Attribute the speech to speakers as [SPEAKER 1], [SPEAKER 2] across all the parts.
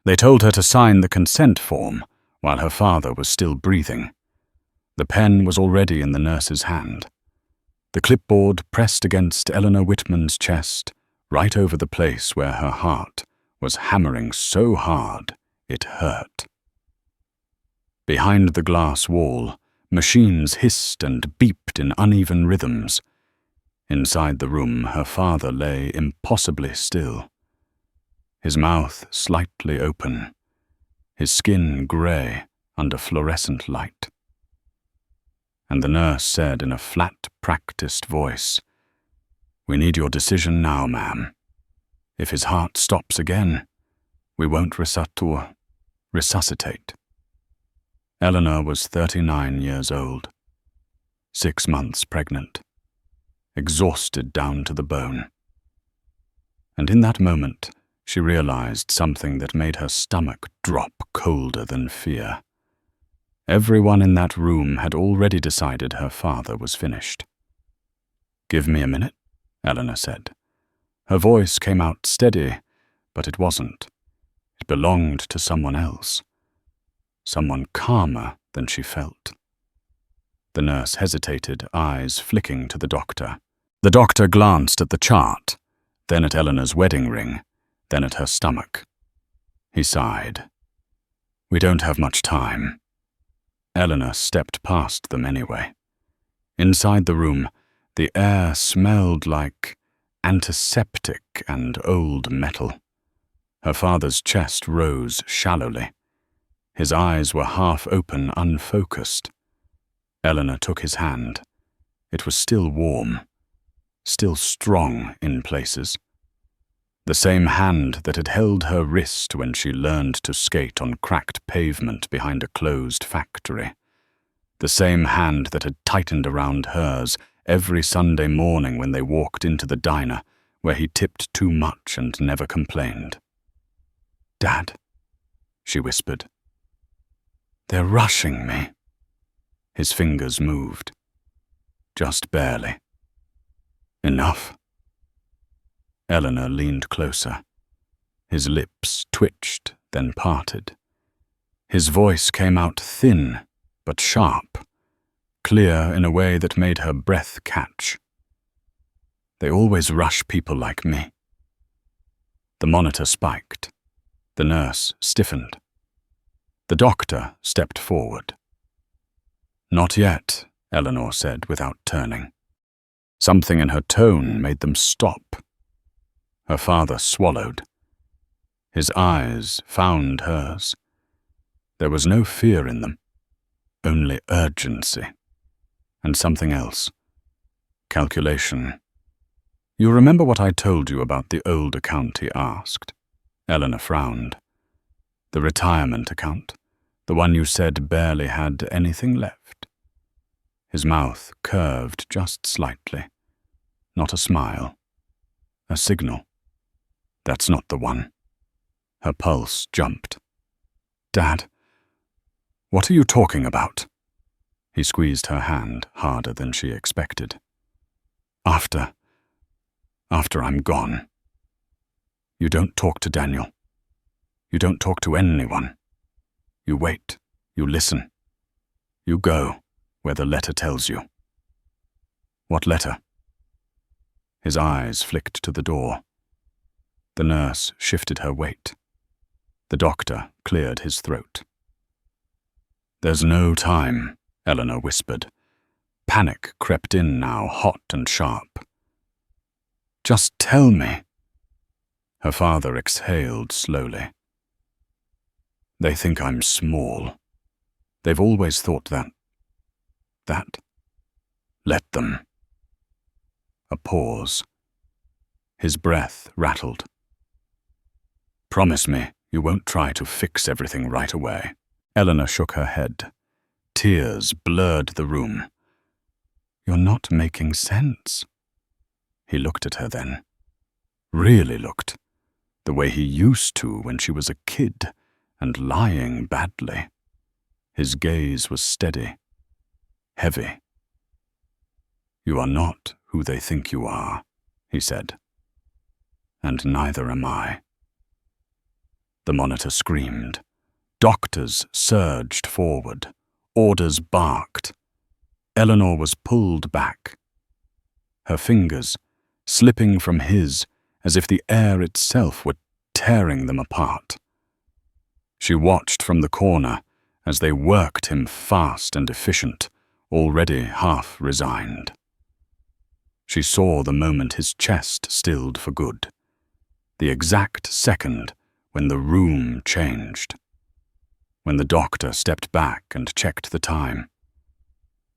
[SPEAKER 1] They told her to sign the consent form while her father was still breathing. The pen was already in the nurse's hand. The clipboard pressed against Eleanor Whitman's chest, right over the place where her heart was hammering so hard it hurt. Behind the glass wall, machines hissed and beeped in uneven rhythms. Inside the room, her father lay impossibly still, his mouth slightly open, his skin grey under fluorescent light. And the nurse said in a flat, practiced voice, "We need your decision now, ma'am. If his heart stops again, we won't resuscitate." Eleanor was 39 years old, 6 months pregnant, exhausted down to the bone. And in that moment, she realized something that made her stomach drop colder than fear. Everyone in that room had already decided her father was finished. "Give me a minute," Eleanor said. Her voice came out steady, but it wasn't. It belonged to someone else. Someone calmer than she felt. The nurse hesitated, eyes flicking to the doctor. The doctor glanced at the chart, then at Eleanor's wedding ring, then at her stomach. He sighed. "We don't have much time." Eleanor stepped past them anyway. Inside the room, the air smelled like antiseptic and old metal. Her father's chest rose shallowly. His eyes were half open, unfocused. Eleanor took his hand. It was still warm, still strong in places. The same hand that had held her wrist when she learned to skate on cracked pavement behind a closed factory. The same hand that had tightened around hers every Sunday morning when they walked into the diner where he tipped too much and never complained. "Dad," she whispered. "They're rushing me." His fingers moved. Just barely. "Enough." Eleanor leaned closer. His lips twitched, then parted. His voice came out thin, but sharp, clear in a way that made her breath catch. "They always rush people like me." The monitor spiked. The nurse stiffened. The doctor stepped forward. "Not yet," Eleanor said without turning. Something in her tone made them stop. Her father swallowed. His eyes found hers. There was no fear in them, only urgency. And something else. Calculation. "You remember what I told you about the old account?" he asked. Eleanor frowned. "The retirement account, the one you said barely had anything left." His mouth curved just slightly. Not a smile. A signal. "That's not the one." Her pulse jumped. "Dad, what are you talking about?" He squeezed her hand harder than she expected. After I'm gone. You don't talk to Daniel. You don't talk to anyone. You wait. You listen. You go where the letter tells you." "What letter?" His eyes flicked to the door. The nurse shifted her weight. The doctor cleared his throat. "There's no time," Eleanor whispered. Panic crept in now, hot and sharp. "Just tell me." Her father exhaled slowly. "They think I'm small. They've always thought that. Let them." A pause. His breath rattled. "Promise me you won't try to fix everything right away." Eleanor shook her head. Tears blurred the room. "You're not making sense." He looked at her then. Really looked. The way he used to when she was a kid and lying badly. His gaze was steady, heavy. "You are not who they think you are," he said. "And neither am I." the monitor screamed. Doctors surged forward. Orders barked. Eleanor was pulled back. Her fingers slipping from his as if the air itself were tearing them apart. She watched from the corner as they worked him fast and efficient, already half resigned. She saw the moment his chest stilled for good, the exact second when the room changed, when the doctor stepped back and checked the time,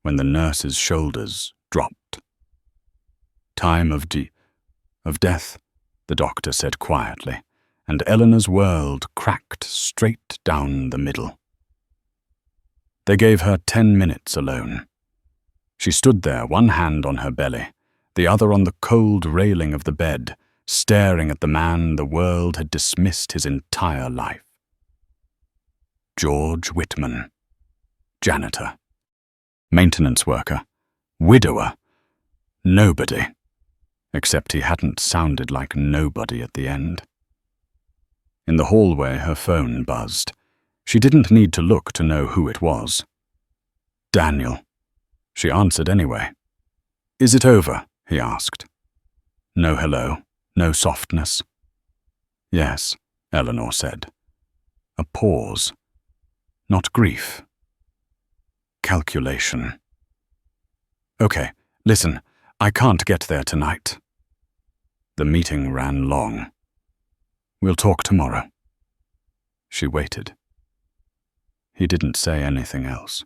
[SPEAKER 1] when the nurse's shoulders dropped. Time of death, the doctor said quietly, and Eleanor's world cracked straight down the middle. They gave her 10 minutes alone. She stood there, one hand on her belly, the other on the cold railing of the bed, staring at the man the world had dismissed his entire life. George Whitman, janitor, maintenance worker, widower, nobody, except he hadn't sounded like nobody at the end. In the hallway, her phone buzzed. She didn't need to look to know who it was. Daniel. She answered anyway. "Is it over?" he asked. No hello, no softness. "Yes," Eleanor said. A pause. Not grief. Calculation. "Okay, listen, I can't get there tonight." The meeting ran long. "We'll talk tomorrow." She waited. He didn't say anything else.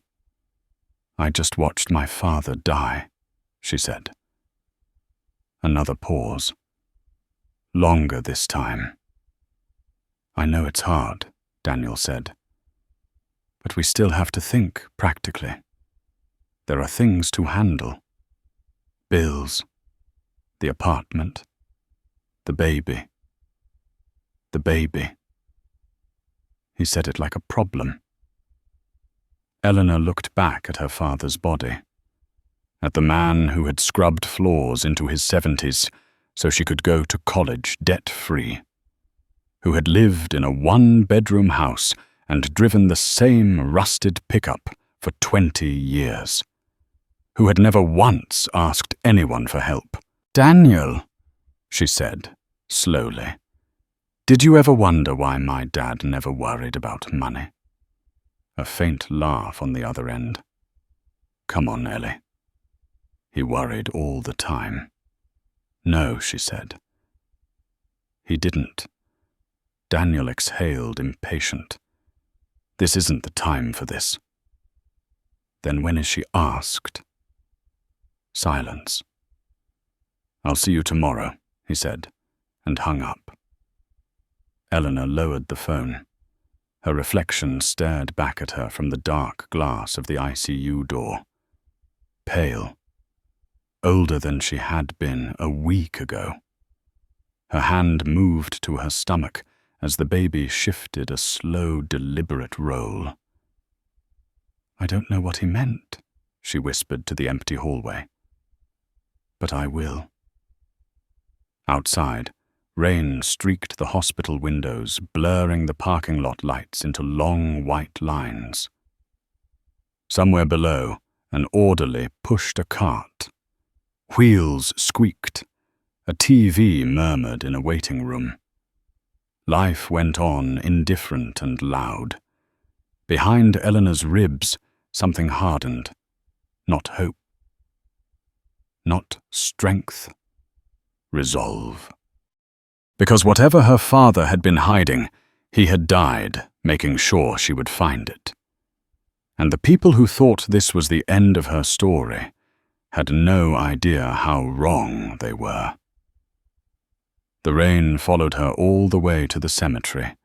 [SPEAKER 1] "I just watched my father die," she said. Another pause. Longer this time. "I know it's hard," Daniel said. "But we still have to think practically. There are things to handle. Bills, the apartment, the baby. The baby." He said it like a problem. Eleanor looked back at her father's body, at the man who had scrubbed floors into his 70s so she could go to college debt-free, who had lived in a one-bedroom house and driven the same rusted pickup for 20 years, who had never once asked anyone for help. "Daniel," she said, slowly, "did you ever wonder why my dad never worried about money?" A faint laugh on the other end. "Come on, Ellie. He worried all the time." "No," she said. He didn't. Daniel exhaled, impatient. "This isn't the time for this." Then when is she asked? Silence. "I'll see you tomorrow," he said, and hung up. Eleanor lowered the phone. Her reflection stared back at her from the dark glass of the ICU door. Pale. Older than she had been a week ago. Her hand moved to her stomach as the baby shifted a slow, deliberate roll. "I don't know what he meant," she whispered to the empty hallway. "But I will." Outside, rain streaked the hospital windows, blurring the parking lot lights into long white lines. Somewhere below, an orderly pushed a cart. Wheels squeaked. A TV murmured in a waiting room. Life went on, indifferent and loud. Behind Eleanor's ribs, something hardened. Not hope. Not strength. Resolve. Because whatever her father had been hiding, he had died, making sure she would find it. And the people who thought this was the end of her story had no idea how wrong they were. The rain followed her all the way to the cemetery,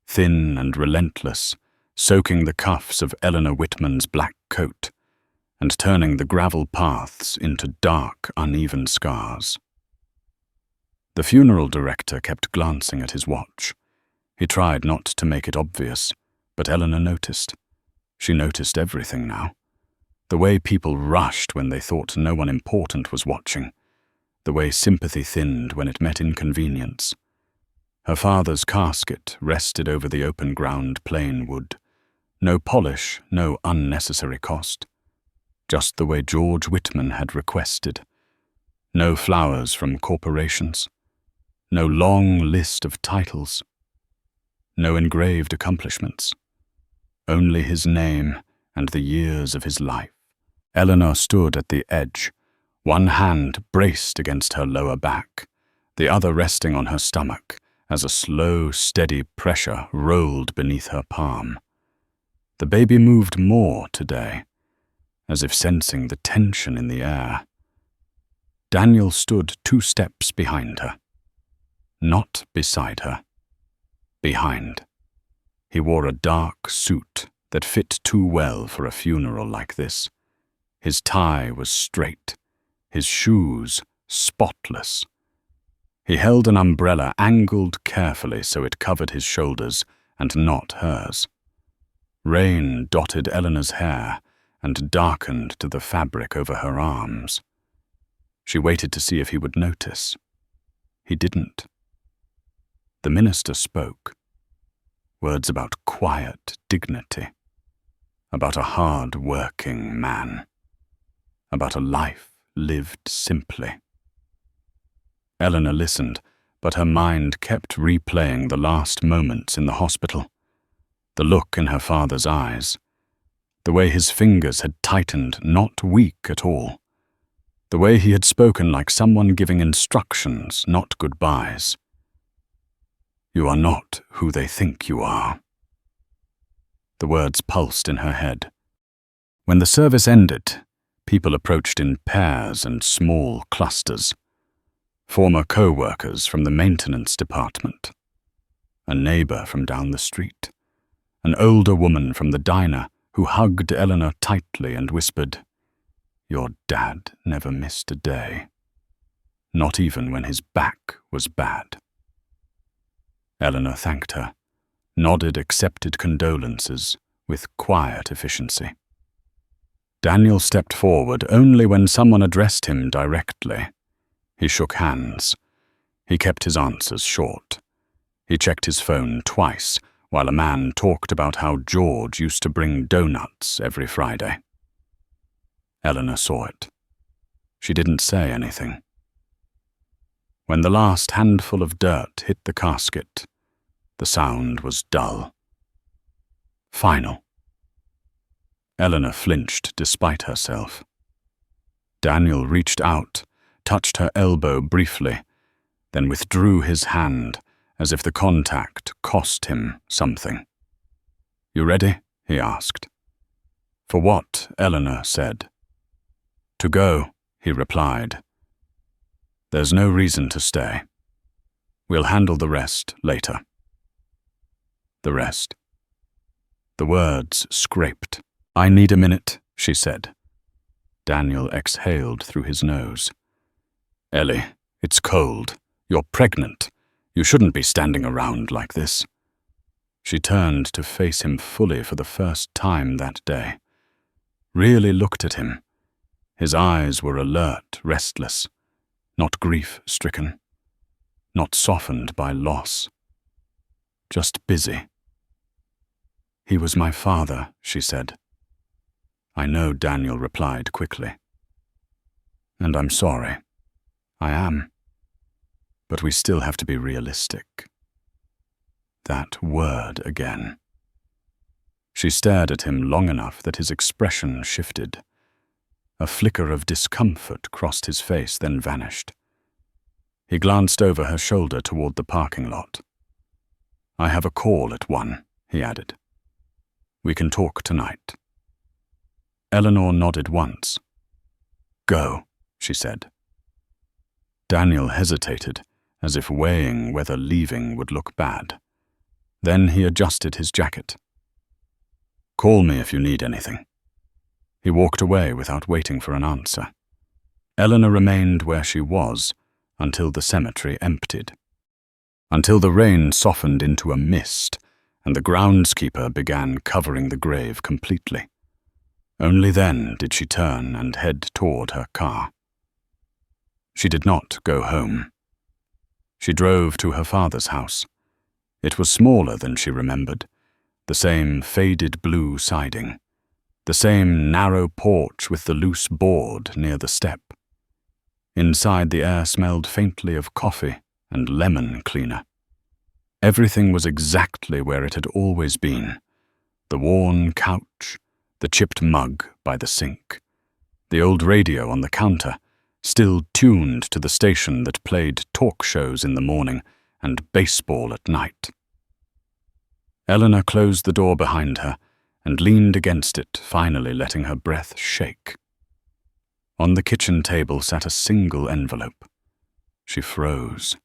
[SPEAKER 1] thin and relentless, soaking the cuffs of Eleanor Whitman's black coat and turning the gravel paths into dark, uneven scars. The funeral director kept glancing at his watch. He tried not to make it obvious, but Eleanor noticed. She noticed everything now. The way people rushed when they thought no one important was watching. The way sympathy thinned when it met inconvenience. Her father's casket rested over the open-ground plain wood. No polish, no unnecessary cost. Just the way George Whitman had requested. No flowers from corporations. No long list of titles. No engraved accomplishments. Only his name and the years of his life. Eleanor stood at the edge, one hand braced against her lower back, the other resting on her stomach as a slow, steady pressure rolled beneath her palm. The baby moved more today, as if sensing the tension in the air. Daniel stood 2 steps behind her. Not beside her. Behind. He wore a dark suit that fit too well for a funeral like this. His tie was straight, his shoes spotless. He held an umbrella angled carefully so it covered his shoulders and not hers. Rain dotted Eleanor's hair and darkened to the fabric over her arms. She waited to see if he would notice. He didn't. The minister spoke. Words about quiet dignity. About a hard-working man. About a life lived simply. Eleanor listened, but her mind kept replaying the last moments in the hospital. The look in her father's eyes. The way his fingers had tightened, not weak at all. The way he had spoken like someone giving instructions, not goodbyes. You are not who they think you are. The words pulsed in her head. When the service ended, people approached in pairs and small clusters. Former co-workers from the maintenance department. A neighbor from down the street. An older woman from the diner who hugged Eleanor tightly and whispered, "Your dad never missed a day. Not even when his back was bad." Eleanor thanked her, nodded accepted condolences with quiet efficiency. Daniel stepped forward only when someone addressed him directly. He shook hands. He kept his answers short. He checked his phone twice while a man talked about how George used to bring donuts every Friday. Eleanor saw it. She didn't say anything. When the last handful of dirt hit the casket, the sound was dull. Final. Eleanor flinched despite herself. Daniel reached out, touched her elbow briefly, then withdrew his hand as if the contact cost him something. "You ready?" he asked. "For what?" Eleanor said. "To go," he replied. "There's no reason to stay. We'll handle the rest later." The rest. The words scraped. "I need a minute," she said. Daniel exhaled through his nose. "Ellie, it's cold. You're pregnant. You shouldn't be standing around like this." She turned to face him fully for the first time that day. Really looked at him. His eyes were alert, restless, not grief-stricken, not softened by loss, just busy. "He was my father," she said. "I know," Daniel replied quickly. "And I'm sorry. I am. But we still have to be realistic." That word again. She stared at him long enough that his expression shifted. A flicker of discomfort crossed his face, then vanished. He glanced over her shoulder toward the parking lot. "I have a call at 1, he added. "We can talk tonight." Eleanor nodded once. "Go," she said. Daniel hesitated, as if weighing whether leaving would look bad. Then he adjusted his jacket. "Call me if you need anything." He walked away without waiting for an answer. Eleanor remained where she was until the cemetery emptied. Until the rain softened into a mist and the groundskeeper began covering the grave completely. Only then did she turn and head toward her car. She did not go home. She drove to her father's house, It was smaller than she remembered, the same faded blue siding, the same narrow porch with the loose board near the step. Inside, the air smelled faintly of coffee and lemon cleaner. Everything was exactly where it had always been. The worn couch, the chipped mug by the sink, the old radio on the counter, still tuned to the station that played talk shows in the morning and baseball at night. Eleanor closed the door behind her and leaned against it, finally letting her breath shake. On the kitchen table sat a single envelope. She froze.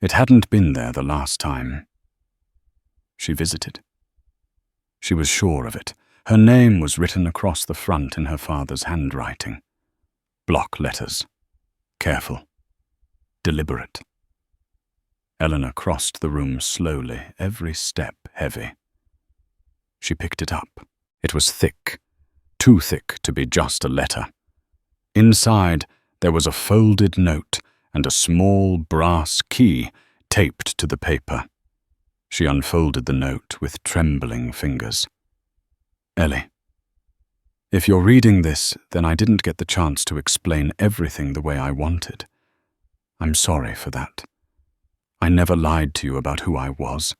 [SPEAKER 1] It hadn't been there the last time she visited. She was sure of it. Her name was written across the front in her father's handwriting. Block letters. Careful. Deliberate. Eleanor crossed the room slowly, every step heavy. She picked it up. It was thick, too thick to be just a letter. Inside, there was a folded note and a small brass key taped to the paper. She unfolded the note with trembling fingers. Ellie, if you're reading this, then I didn't get the chance to explain everything the way I wanted. I'm sorry for that. I never lied to you about who I was.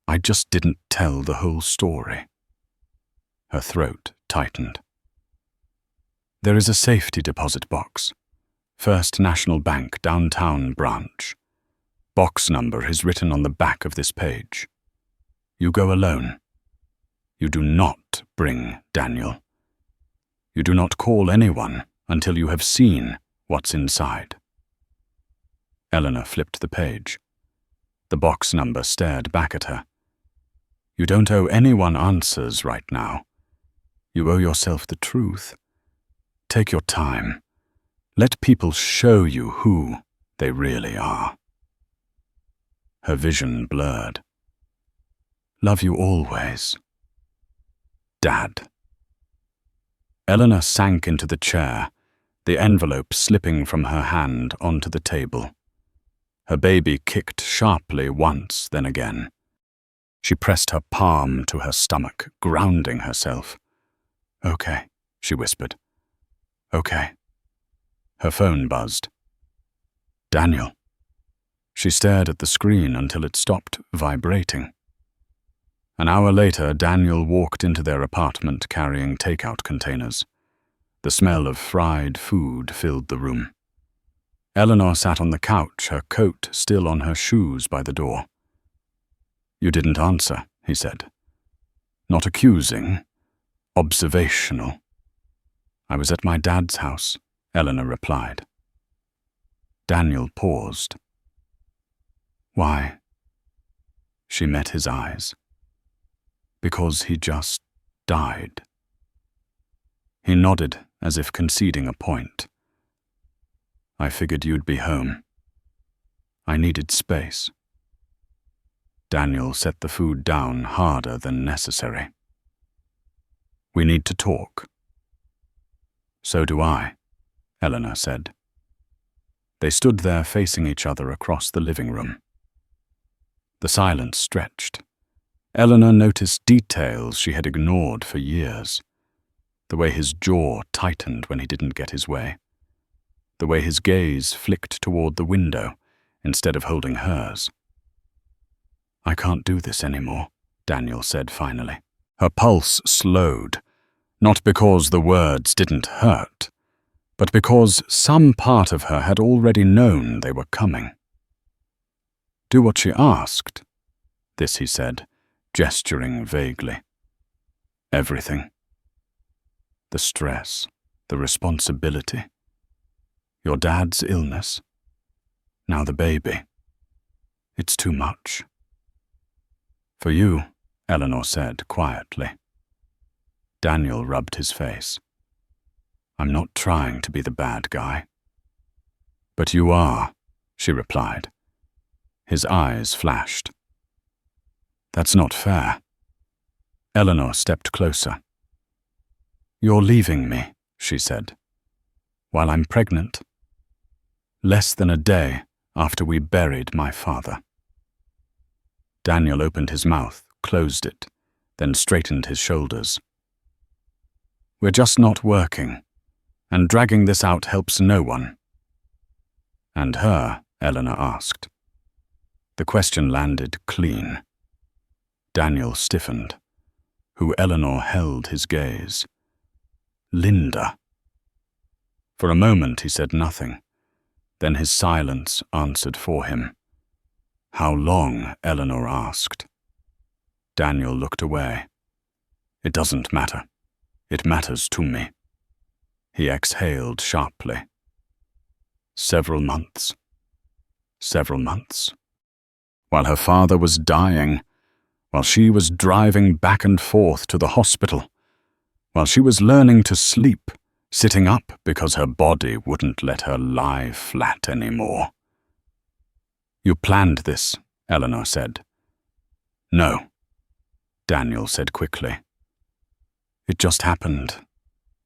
[SPEAKER 1] I just didn't tell the whole story. Her throat tightened. There is a safety deposit box. First National Bank, downtown branch. Box number is written on the back of this page. You go alone. You do not bring Daniel. You do not call anyone until you have seen what's inside. Eleanor flipped the page. The box number stared back at her. You don't owe anyone answers right now. You owe yourself the truth. Take your time. Let people show you who they really are. Her vision blurred. Love you always. Dad. Eleanor sank into the chair, the envelope slipping from her hand onto the table. Her baby kicked sharply once, then again. She pressed her palm to her stomach, grounding herself. Okay, she whispered. Okay. Her phone buzzed. Daniel. She stared at the screen until it stopped vibrating. An hour later, Daniel walked into their apartment carrying takeout containers. The smell of fried food filled the room. Eleanor sat on the couch, her coat still on her shoes by the door. You didn't answer, he said. Not accusing, observational. I was at my dad's house, Eleanor replied. Daniel paused. Why? She met his eyes. Because he just died. He nodded as if conceding a point. I figured you'd be home. I needed space. Daniel set the food down harder than necessary. We need to talk. So do I, Eleanor said. They stood there facing each other across the living room. The silence stretched. Eleanor noticed details she had ignored for years. The way his jaw tightened when he didn't get his way. The way his gaze flicked toward the window instead of holding hers. I can't do this anymore, Daniel said finally. Her pulse slowed, not because the words didn't hurt, but because some part of her had already known they were coming. Do what she asked. This he said, gesturing vaguely. Everything. The stress, the responsibility. Your dad's illness. Now the baby. It's too much. For you, Eleanor said quietly. Daniel rubbed his face. I'm not trying to be the bad guy. But you are, she replied. His eyes flashed. That's not fair. Eleanor stepped closer. You're leaving me, she said, while I'm pregnant. Less than a day after we buried my father. Daniel opened his mouth, closed it, then straightened his shoulders. "We're just not working, and dragging this out helps no one." "And her?" Eleanor asked. The question landed clean. Daniel stiffened, who Eleanor held his gaze. "Linda." For a moment he said nothing. Then his silence answered for him. "How long?" Eleanor asked. Daniel looked away. "It doesn't matter. It matters to me." He exhaled sharply. "Several months. Several months. While her father was dying, while she was driving back and forth to the hospital, while she was learning to sleep, sitting up because her body wouldn't let her lie flat anymore." "You planned this," Eleanor said. "No," Daniel said quickly. "It just happened."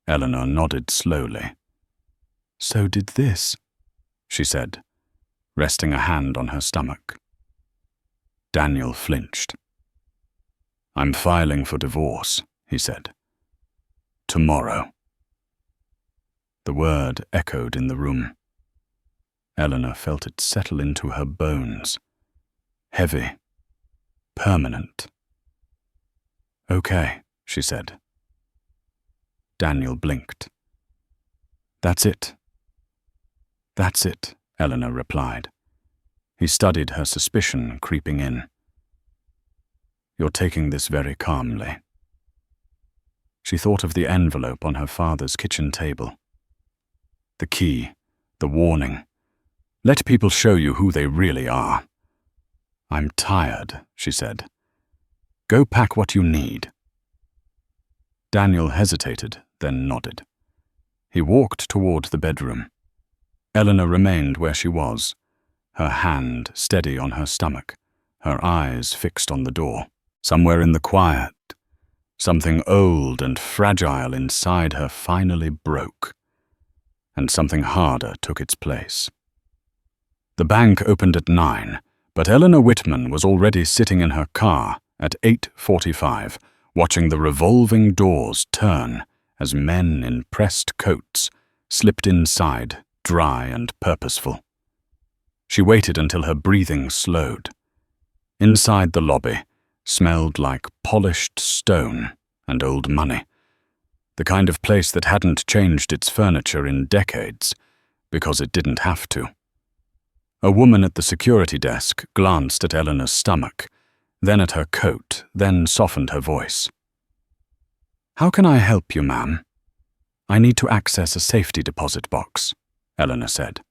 [SPEAKER 1] Eleanor nodded slowly. "So did this," she said, resting a hand on her stomach. Daniel flinched. "I'm filing for divorce," he said. "Tomorrow." The word echoed in the room. Eleanor felt it settle into her bones. Heavy. Permanent. "Okay," she said. Daniel blinked. "That's it." "That's it," Eleanor replied. He studied her suspicion creeping in. "You're taking this very calmly." She thought of the envelope on her father's kitchen table. The key, the warning. Let people show you who they really are. "I'm tired," she said. "Go pack what you need." Daniel hesitated, then nodded. He walked toward the bedroom. Eleanor remained where she was, her hand steady on her stomach, her eyes fixed on the door. Somewhere in the quiet, something old and fragile inside her finally broke, and something harder took its place. The bank opened at 9, but Eleanor Whitman was already sitting in her car at 8:45, watching the revolving doors turn as men in pressed coats slipped inside, dry and purposeful. She waited until her breathing slowed. Inside the lobby smelled like polished stone and old money, the kind of place that hadn't changed its furniture in decades because it didn't have to. A woman at the security desk glanced at Eleanor's stomach, then at her coat, then softened her voice. "How can I help you, ma'am?" "I need to access a safety deposit box," Eleanor said.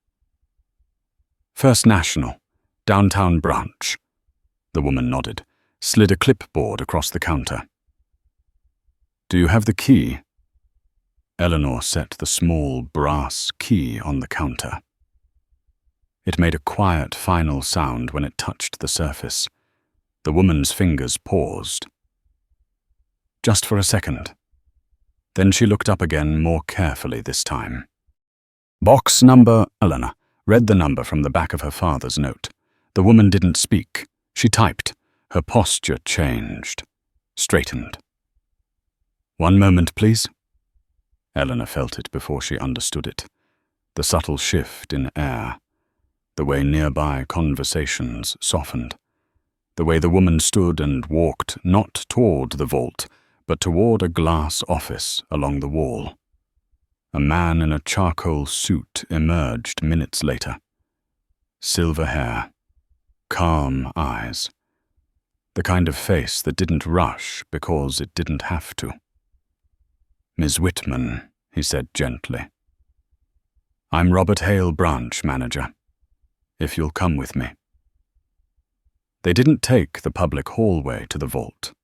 [SPEAKER 1] "First National, downtown branch." The woman nodded, slid a clipboard across the counter. "Do you have the key?" Eleanor set the small brass key on the counter. It made a quiet final sound when it touched the surface. The woman's fingers paused. Just for a second. Then she looked up again more carefully this time. "Box number," Eleanor read the number from the back of her father's note. The woman didn't speak. She typed. Her posture changed. Straightened. "One moment, please." Eleanor felt it before she understood it. The subtle shift in air. The way nearby conversations softened. The way the woman stood and walked not toward the vault, but toward a glass office along the wall. A man in a charcoal suit emerged minutes later. Silver hair. Calm eyes. The kind of face that didn't rush because it didn't have to. "Ms. Whitman," he said gently. "I'm Robert Hale, branch manager. If you'll come with me." They didn't take the public hallway to the vault.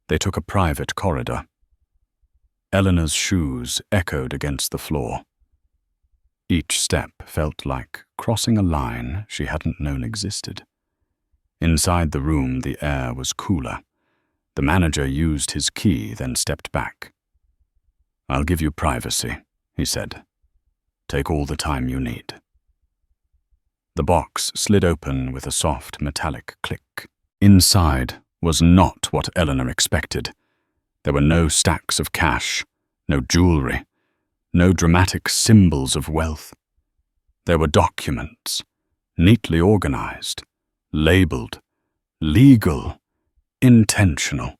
[SPEAKER 1] They took a private corridor. Eleanor's shoes echoed against the floor. Each step felt like crossing a line she hadn't known existed. Inside the room, the air was cooler. The manager used his key, then stepped back. "I'll give you privacy," he said. "Take all the time you need." The box slid open with a soft metallic click. Inside was not what Eleanor expected. There were no stacks of cash, no jewelry, no dramatic symbols of wealth. There were documents, neatly organized, labeled, legal, intentional.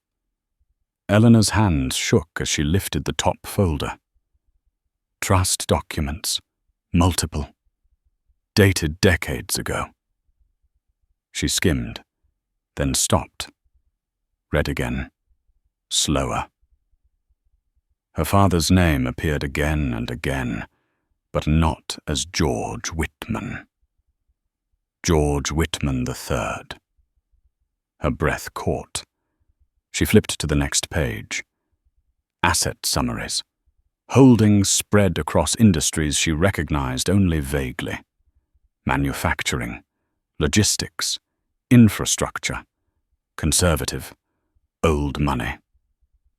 [SPEAKER 1] Eleanor's hands shook as she lifted the top folder. Trust documents, multiple, dated decades ago. She skimmed, then stopped, read again, slower. Her father's name appeared again and again, but not as George Whitman. George Whitman III. Her breath caught. She flipped to the next page. Asset summaries. Holdings spread across industries she recognized only vaguely. Manufacturing, logistics, infrastructure, conservative, old money,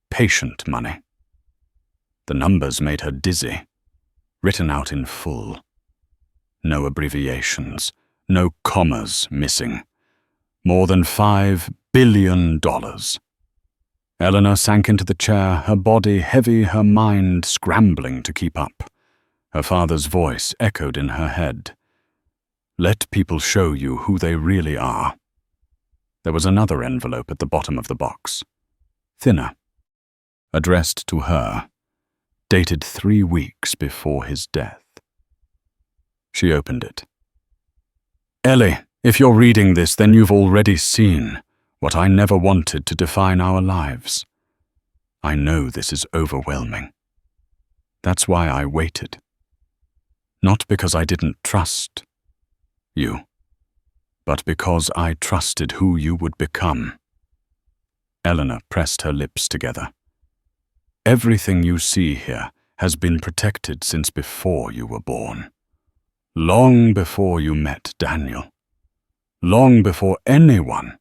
[SPEAKER 1] patient money. The numbers made her dizzy, written out in full. No abbreviations, no commas missing. More than $5 billion. Eleanor sank into the chair, her body heavy, her mind scrambling to keep up. Her father's voice echoed in her head. Let people show you who they really are. There was another envelope at the bottom of the box, thinner, addressed to her, dated 3 weeks before his death. She opened it. Ellie, if you're reading this, then you've already seen what I never wanted to define our lives. I know this is overwhelming. That's why I waited. Not because I didn't trust you, but because I trusted who you would become. Eleanor pressed her lips together. Everything you see here has been protected since before you were born. Long before you met Daniel. Long before anyone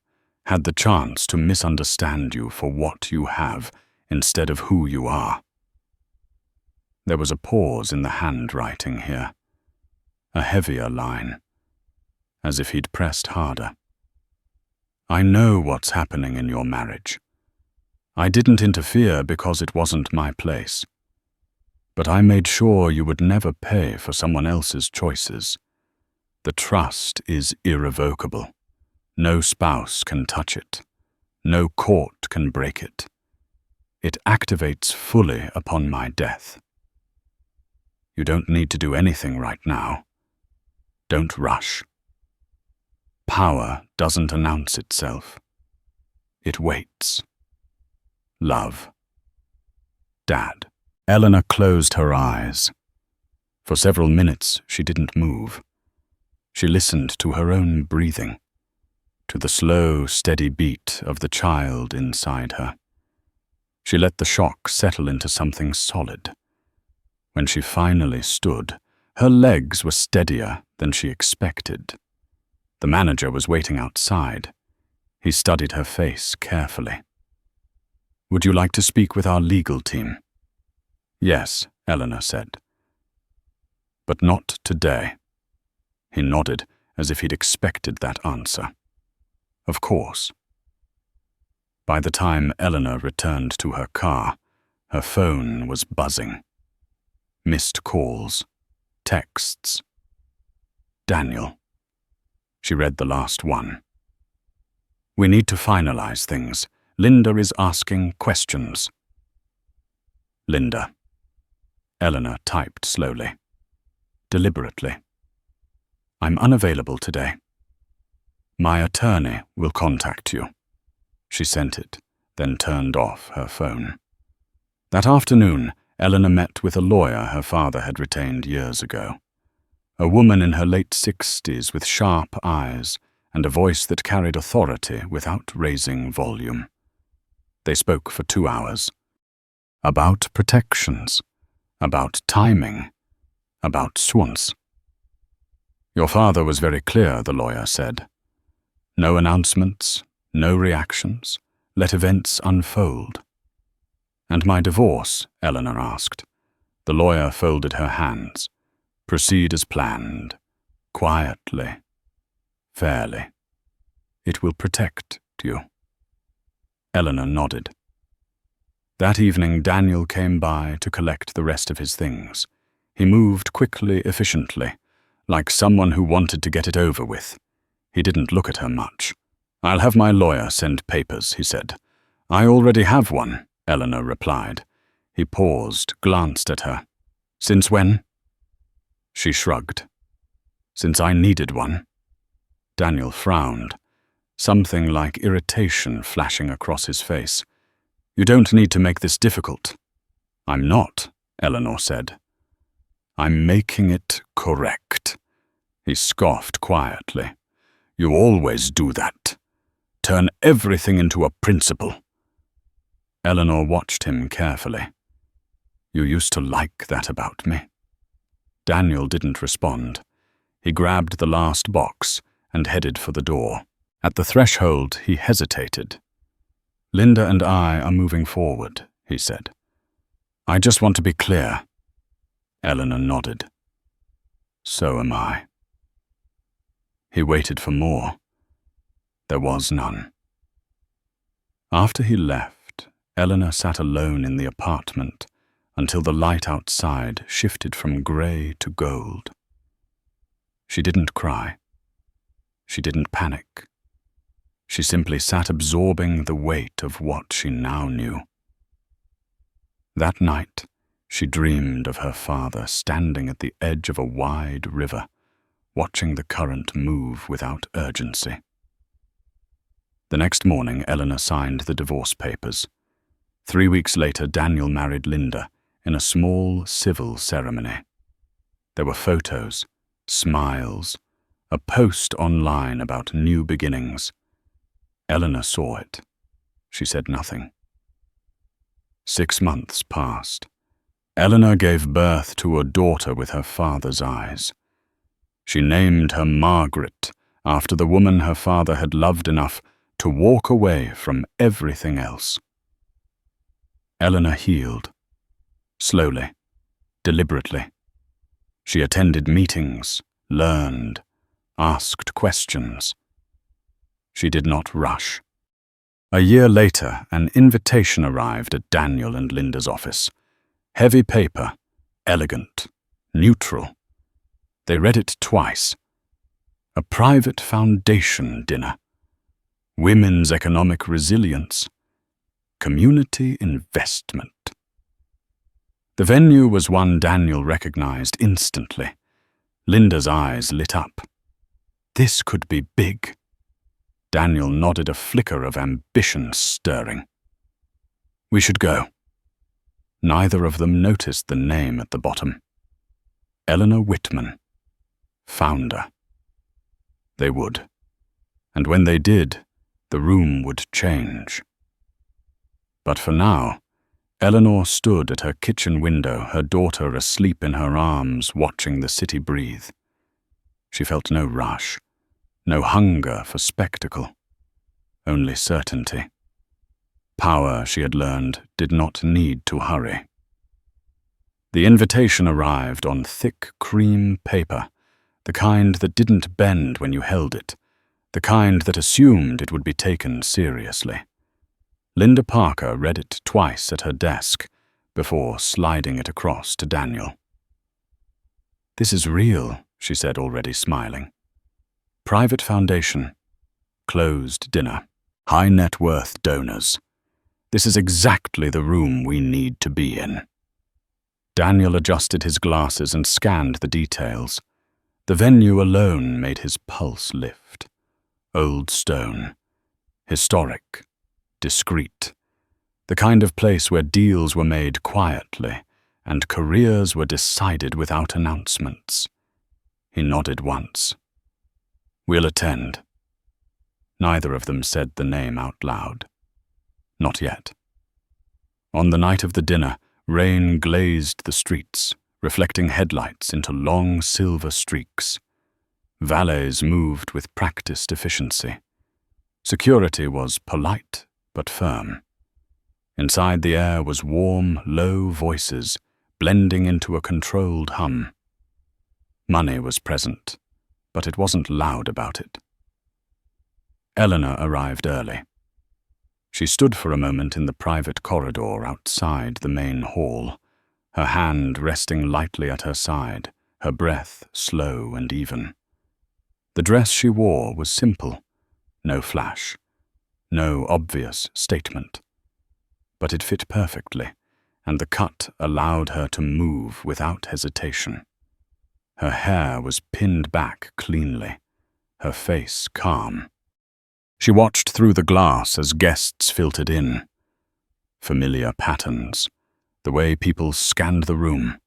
[SPEAKER 1] had the chance to misunderstand you for what you have instead of who you are. There was a pause in the handwriting here, a heavier line, as if he'd pressed harder. I know what's happening in your marriage. I didn't interfere because it wasn't my place. But I made sure you would never pay for someone else's choices. The trust is irrevocable. No spouse can touch it. No court can break it. It activates fully upon my death. You don't need to do anything right now. Don't rush. Power doesn't announce itself. It waits. Love. Dad. Eleanor closed her eyes. For several minutes she didn't move. She listened to her own breathing, to the slow, steady beat of the child inside her. She let the shock settle into something solid. When she finally stood, her legs were steadier than she expected. The manager was waiting outside. He studied her face carefully. Would you like to speak with our legal team? Yes, Eleanor said. But not today. He nodded as if he'd expected that answer. Of course. By the time Eleanor returned to her car, her phone was buzzing. Missed calls, texts. Daniel. She read the last one. We need to finalize things. Linda is asking questions. Linda. Eleanor typed slowly, deliberately. I'm unavailable today. My attorney will contact you. She sent it, then turned off her phone. That afternoon, Eleanor met with a lawyer her father had retained years ago. A woman in her late 60s with sharp eyes and a voice that carried authority without raising volume. They spoke for 2 hours. About protections, about timing, about swans. Your father was very clear, the lawyer said. No announcements, no reactions. Let events unfold. And my divorce, Eleanor asked. The lawyer folded her hands. Proceed as planned, quietly, fairly. It will protect you?" Eleanor nodded. That evening, Daniel came by to collect the rest of his things. He moved quickly, efficiently, like someone who wanted to get it over with. He didn't look at her much. "I'll have my lawyer send papers," he said. "I already have one," Eleanor replied. He paused, glanced at her. "Since when?" She shrugged. "Since I needed one." Daniel frowned, something like irritation flashing across his face. "You don't need to make this difficult." "I'm not," Eleanor said. "I'm making it correct." He scoffed quietly. "You always do that. Turn everything into a principle." Eleanor watched him carefully. "You used to like that about me." Daniel didn't respond. He grabbed the last box and headed for the door. At the threshold, he hesitated. "Linda and I are moving forward," he said. "I just want to be clear." Eleanor nodded. "So am I." He waited for more. There was none. After he left, Eleanor sat alone in the apartment until the light outside shifted from grey to gold. She didn't cry. She didn't panic. She simply sat absorbing the weight of what she now knew. That night, she dreamed of her father standing at the edge of a wide river, watching the current move without urgency. The next morning, Eleanor signed the divorce papers. 3 weeks later, Daniel married Linda in a small civil ceremony. There were photos, smiles, a post online about new beginnings. Eleanor saw it. She said nothing. 6 months passed. Eleanor gave birth to a daughter with her father's eyes. She named her Margaret after the woman her father had loved enough to walk away from everything else. Eleanor healed. Slowly, deliberately. She attended meetings, learned, asked questions. She did not rush. A year later, an invitation arrived at Daniel and Linda's office. Heavy paper, elegant, neutral. They read it twice. A private foundation dinner. Women's economic resilience. Community investment. The venue was one Daniel recognized instantly. Linda's eyes lit up. This could be big. Daniel nodded, a flicker of ambition stirring. "We should go." Neither of them noticed the name at the bottom. Eleanor Whitman, founder. They would. And when they did, the room would change. But for now, Eleanor stood at her kitchen window, her daughter asleep in her arms, watching the city breathe. She felt no rush, no hunger for spectacle, only certainty. Power, she had learned, did not need to hurry. The invitation arrived on thick cream paper, the kind that didn't bend when you held it, the kind that assumed it would be taken seriously. Linda Parker read it twice at her desk before sliding it across to Daniel. "This is real," she said, already smiling. "Private foundation, closed dinner, high net worth donors. This is exactly the room we need to be in." Daniel adjusted his glasses and scanned the details. The venue alone made his pulse lift. Old stone, historic, discreet, the kind of place where deals were made quietly and careers were decided without announcements. He nodded once. "We'll attend." Neither of them said the name out loud. Not yet. On the night of the dinner, rain glazed the streets, reflecting headlights into long silver streaks. Valets moved with practiced efficiency. Security was polite but firm. Inside, the air was warm, low voices, blending into a controlled hum. Money was present, but it wasn't loud about it. Eleanor arrived early. She stood for a moment in the private corridor outside the main hall, her hand resting lightly at her side, her breath slow and even. The dress she wore was simple, no flash, no obvious statement. But it fit perfectly, and the cut allowed her to move without hesitation. Her hair was pinned back cleanly, her face calm. She watched through the glass as guests filtered in. Familiar patterns, the way people scanned the room,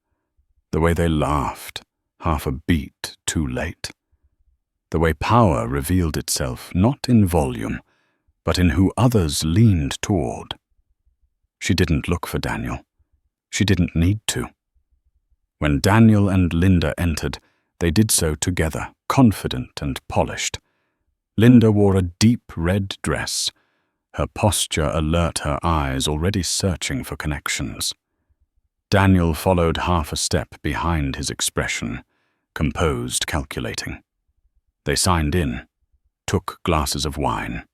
[SPEAKER 1] the way they laughed, half a beat too late. The way power revealed itself not in volume, but in who others leaned toward. She didn't look for Daniel. She didn't need to. When Daniel and Linda entered, they did so together, confident and polished. Linda wore a deep red dress, her posture alert, her eyes already searching for connections. Daniel followed half a step behind his expression, composed, calculating. They signed in, took glasses of wine,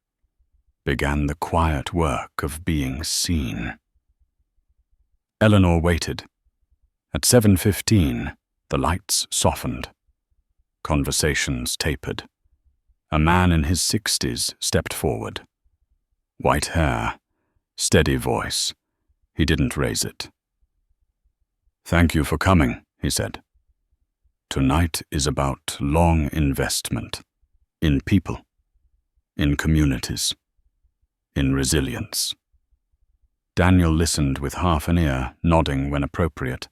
[SPEAKER 1] began the quiet work of being seen. Eleanor waited. At 7:15, the lights softened. Conversations tapered. A man in his 60s stepped forward. White hair, steady voice. He didn't raise it. "Thank you for coming," he said. "Tonight is about long investment. In people. In communities. In resilience." Daniel listened with half an ear, nodding when appropriate.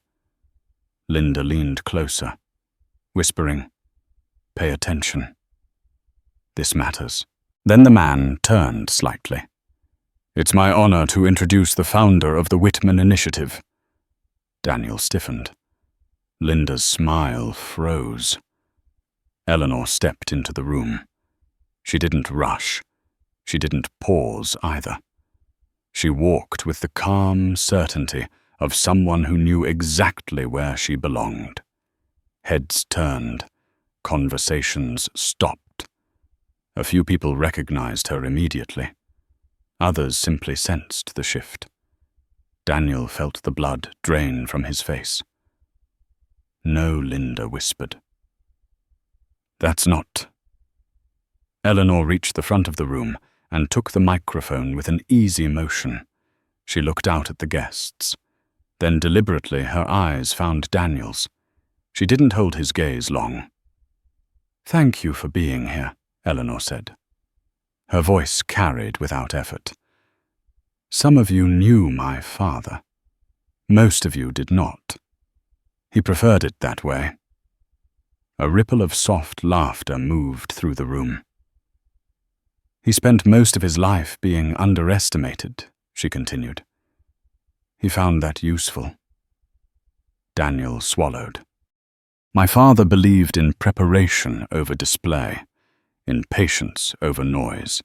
[SPEAKER 1] Linda leaned closer, whispering, "Pay attention. This matters." Then the man turned slightly. "It's my honor to introduce the founder of the Whitman Initiative." Daniel stiffened. Linda's smile froze. Eleanor stepped into the room. She didn't rush. She didn't pause either. She walked with the calm certainty of someone who knew exactly where she belonged. Heads turned. Conversations stopped. A few people recognized her immediately. Others simply sensed the shift. Daniel felt the blood drain from his face. "No," Linda whispered. "That's not." Eleanor reached the front of the room and took the microphone with an easy motion. She looked out at the guests. Then deliberately her eyes found Daniel's. She didn't hold his gaze long. "Thank you for being here," Eleanor said. Her voice carried without effort. "Some of you knew my father. Most of you did not. He preferred it that way." A ripple of soft laughter moved through the room. "He spent most of his life being underestimated," she continued. "He found that useful." Daniel swallowed. "My father believed in preparation over display, in patience over noise.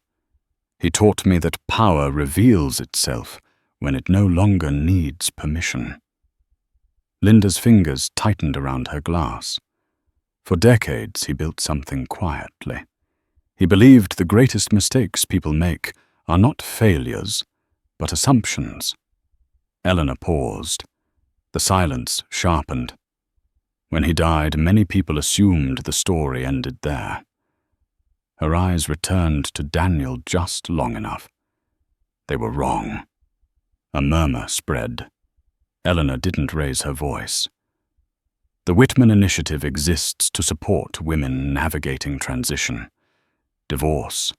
[SPEAKER 1] He taught me that power reveals itself when it no longer needs permission." Linda's fingers tightened around her glass. For decades he built something quietly. He believed the greatest mistakes people make are not failures, but assumptions. Eleanor paused. The silence sharpened. When he died, many people assumed the story ended there. Her eyes returned to Daniel just long enough. They were wrong. A murmur spread. Eleanor didn't raise her voice. The Whitman Initiative exists to support women navigating transition, divorce,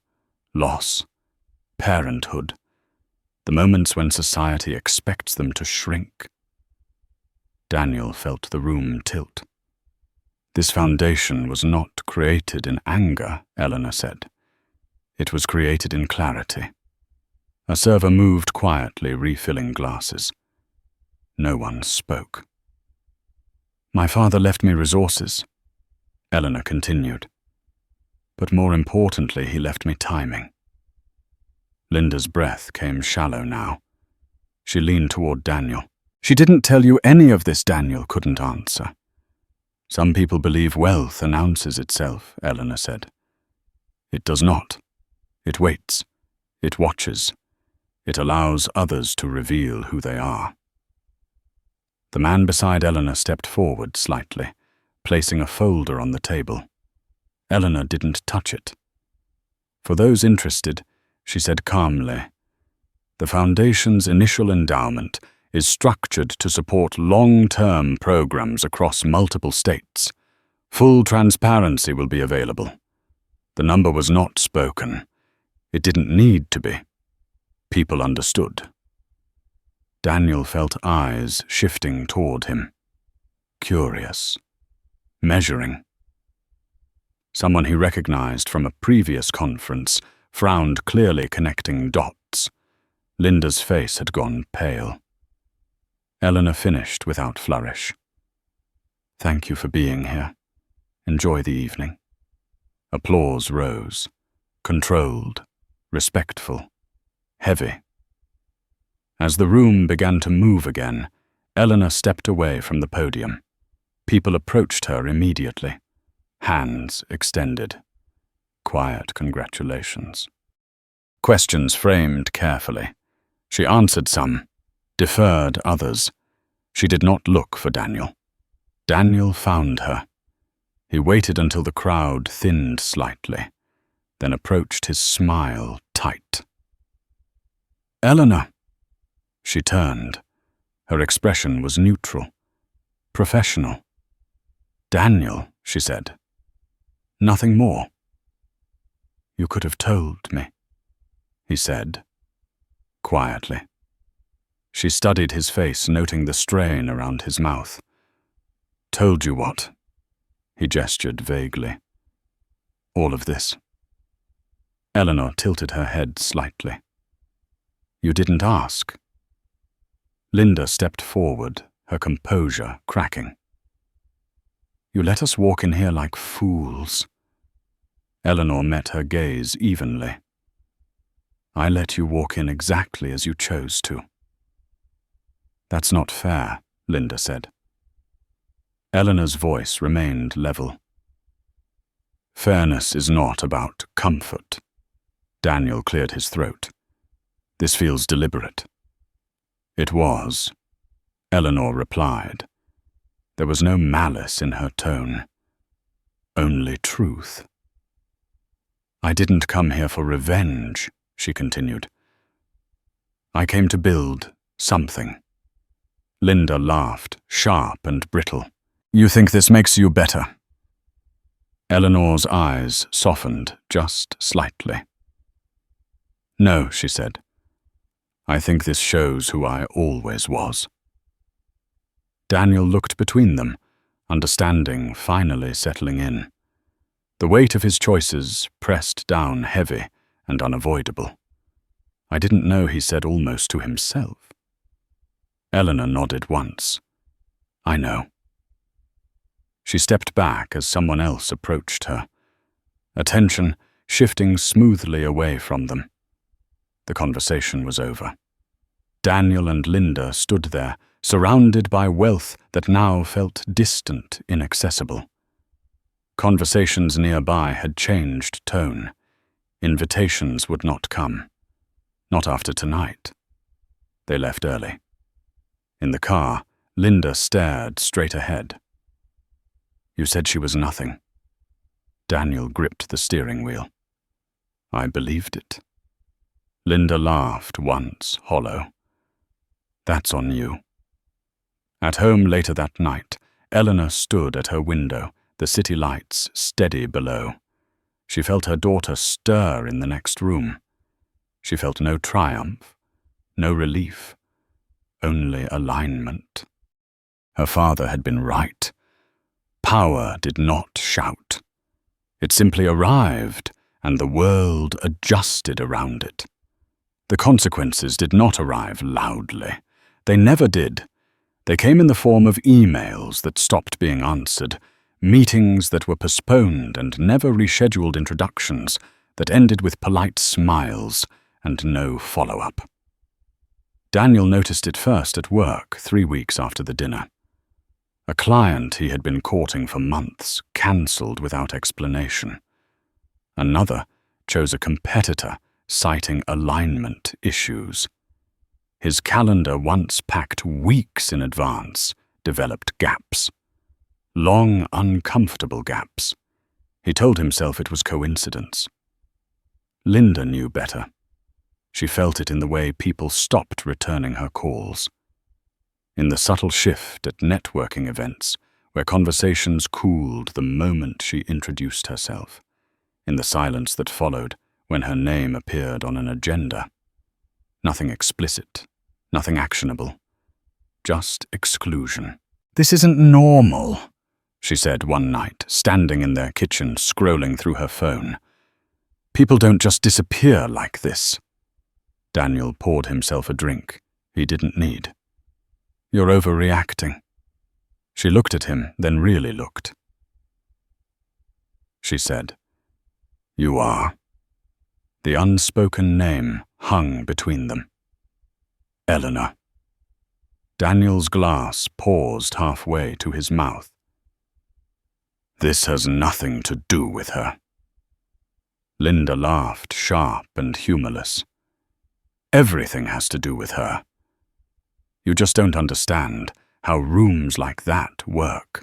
[SPEAKER 1] loss, parenthood, the moments when society expects them to shrink. Daniel felt the room tilt. "This foundation was not created in anger," Eleanor said. "It was created in clarity." A server moved quietly, refilling glasses. No one spoke. "My father left me resources," Eleanor continued. "But more importantly, he left me timing." Linda's breath came shallow now. She leaned toward Daniel. "She didn't tell you any of this," Daniel couldn't answer. "Some people believe wealth announces itself," Eleanor said. "It does not. It waits. It watches. It allows others to reveal who they are. The man beside Eleanor stepped forward slightly, placing a folder on the table. Eleanor didn't touch it. For those interested, she said calmly, "The Foundation's initial endowment is structured to support long-term programs across multiple states. Full transparency will be available. The number was not spoken. It didn't need to be. People understood." Daniel felt eyes shifting toward him. Curious. Measuring. Someone he recognized from a previous conference frowned, clearly connecting dots. Linda's face had gone pale. Eleanor finished without flourish. "Thank you for being here. Enjoy the evening." Applause rose. Controlled, respectful, heavy. As the room began to move again, Eleanor stepped away from the podium. People approached her immediately. Hands extended. Quiet congratulations. Questions framed carefully. She answered some, deferred others. She did not look for Daniel. Daniel found her. He waited until the crowd thinned slightly, then approached his smile tight. "Eleanor." She turned. Her expression was neutral, professional. "Daniel," she said. "Nothing more." "You could have told me," he said, quietly. She studied his face, noting the strain around his mouth. "Told you what?" He gestured vaguely. "All of this." Eleanor tilted her head slightly. "You didn't ask." Linda stepped forward, her composure cracking. "You let us walk in here like fools." Eleanor met her gaze evenly. "I let you walk in exactly as you chose to." "That's not fair," Linda said. Eleanor's voice remained level. "Fairness is not about comfort." Daniel cleared his throat. "This feels deliberate." "It was," Eleanor replied. There was no malice in her tone, only truth. "I didn't come here for revenge," she continued. "I came to build something." Linda laughed, sharp and brittle. "You think this makes you better?" Eleanor's eyes softened just slightly. "No," she said. "I think this shows who I always was." Daniel looked between them, understanding finally settling in. The weight of his choices pressed down heavy and unavoidable. "I didn't know," he said almost to himself. Eleanor nodded once. "I know." She stepped back as someone else approached her, attention shifting smoothly away from them. The conversation was over. Daniel and Linda stood there, surrounded by wealth that now felt distant, inaccessible. Conversations nearby had changed tone. Invitations would not come. Not after tonight. They left early. In the car, Linda stared straight ahead. "You said she was nothing." Daniel gripped the steering wheel. "I believed it." Linda laughed once, hollow. "That's on you." At home later that night, Eleanor stood at her window, the city lights steady below. She felt her daughter stir in the next room. She felt no triumph, no relief, only alignment. Her father had been right. Power did not shout. It simply arrived, and the world adjusted around it. The consequences did not arrive loudly. They never did. They came in the form of emails that stopped being answered, meetings that were postponed and never rescheduled, introductions that ended with polite smiles and no follow-up. Daniel noticed it first at work 3 weeks after the dinner. A client he had been courting for months cancelled without explanation. Another, chose a competitor, citing alignment issues. His calendar, once packed weeks in advance, developed gaps. Long, uncomfortable gaps. He told himself it was coincidence. Linda knew better. She felt it in the way people stopped returning her calls. In the subtle shift at networking events, where conversations cooled the moment she introduced herself. In the silence that followed when her name appeared on an agenda. Nothing explicit, nothing actionable, just exclusion. "This isn't normal," she said one night, standing in their kitchen scrolling through her phone. "People don't just disappear like this." Daniel poured himself a drink he didn't need. "You're overreacting." She looked at him, then really looked. She said, "You are." The unspoken name hung between them. Eleanor. Daniel's glass paused halfway to his mouth. "This has nothing to do with her." Linda laughed, sharp and humorless. "Everything has to do with her. You just don't understand how rooms like that work."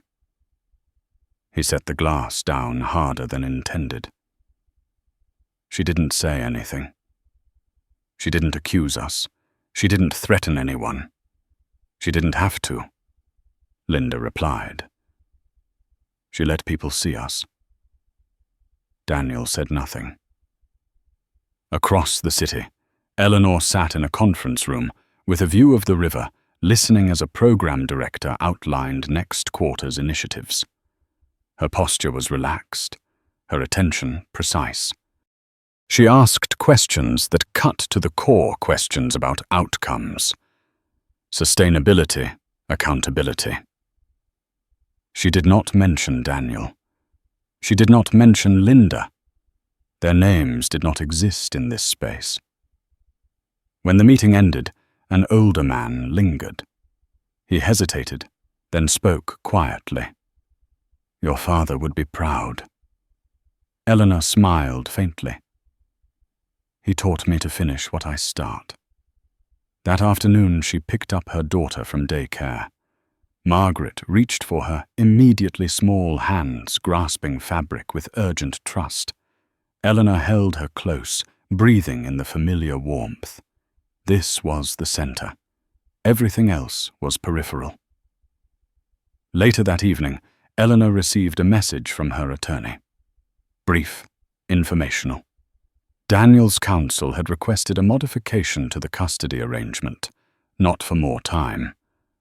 [SPEAKER 1] He set the glass down harder than intended. She didn't say anything. She didn't accuse us. She didn't threaten anyone. She didn't have to, Linda replied. She let people see us. Daniel said nothing. Across the city, Eleanor sat in a conference room with a view of the river, listening as a program director outlined next quarter's initiatives. Her posture was relaxed, her attention precise. She asked questions that cut to the core questions about outcomes. Sustainability, accountability. She did not mention Daniel. She did not mention Linda. Their names did not exist in this space. When the meeting ended, an older man lingered. He hesitated, then spoke quietly. "Your father would be proud." Eleanor smiled faintly. "He taught me to finish what I start." That afternoon she picked up her daughter from daycare. Margaret reached for her, immediately small hands grasping fabric with urgent trust. Eleanor held her close, breathing in the familiar warmth. This was the center. Everything else was peripheral. Later that evening, Eleanor received a message from her attorney. Brief, informational. Daniel's counsel had requested a modification to the custody arrangement, not for more time,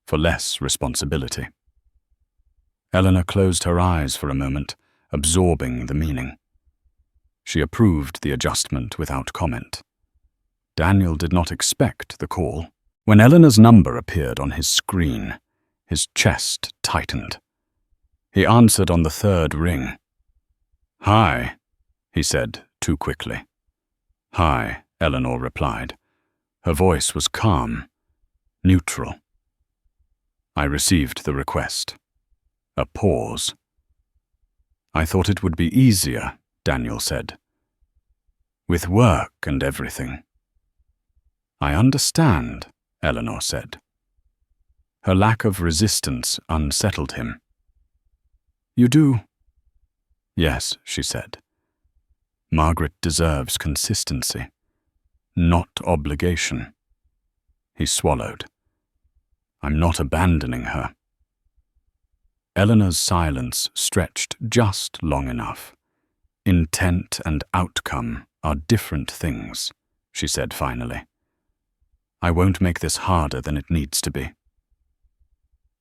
[SPEAKER 1] for less responsibility. Eleanor closed her eyes for a moment, absorbing the meaning. She approved the adjustment without comment. Daniel did not expect the call. When Eleanor's number appeared on his screen, his chest tightened. He answered on the third ring. "Hi," he said too quickly. "Hi," Eleanor replied. Her voice was calm, neutral. "I received the request." A pause. "I thought it would be easier," Daniel said. "With work and everything." "I understand," Eleanor said. Her lack of resistance unsettled him. "You do?" "Yes," she said. "Margaret deserves consistency, not obligation." He swallowed. "I'm not abandoning her." Eleanor's silence stretched just long enough. "Intent and outcome are different things," she said finally. "I won't make this harder than it needs to be."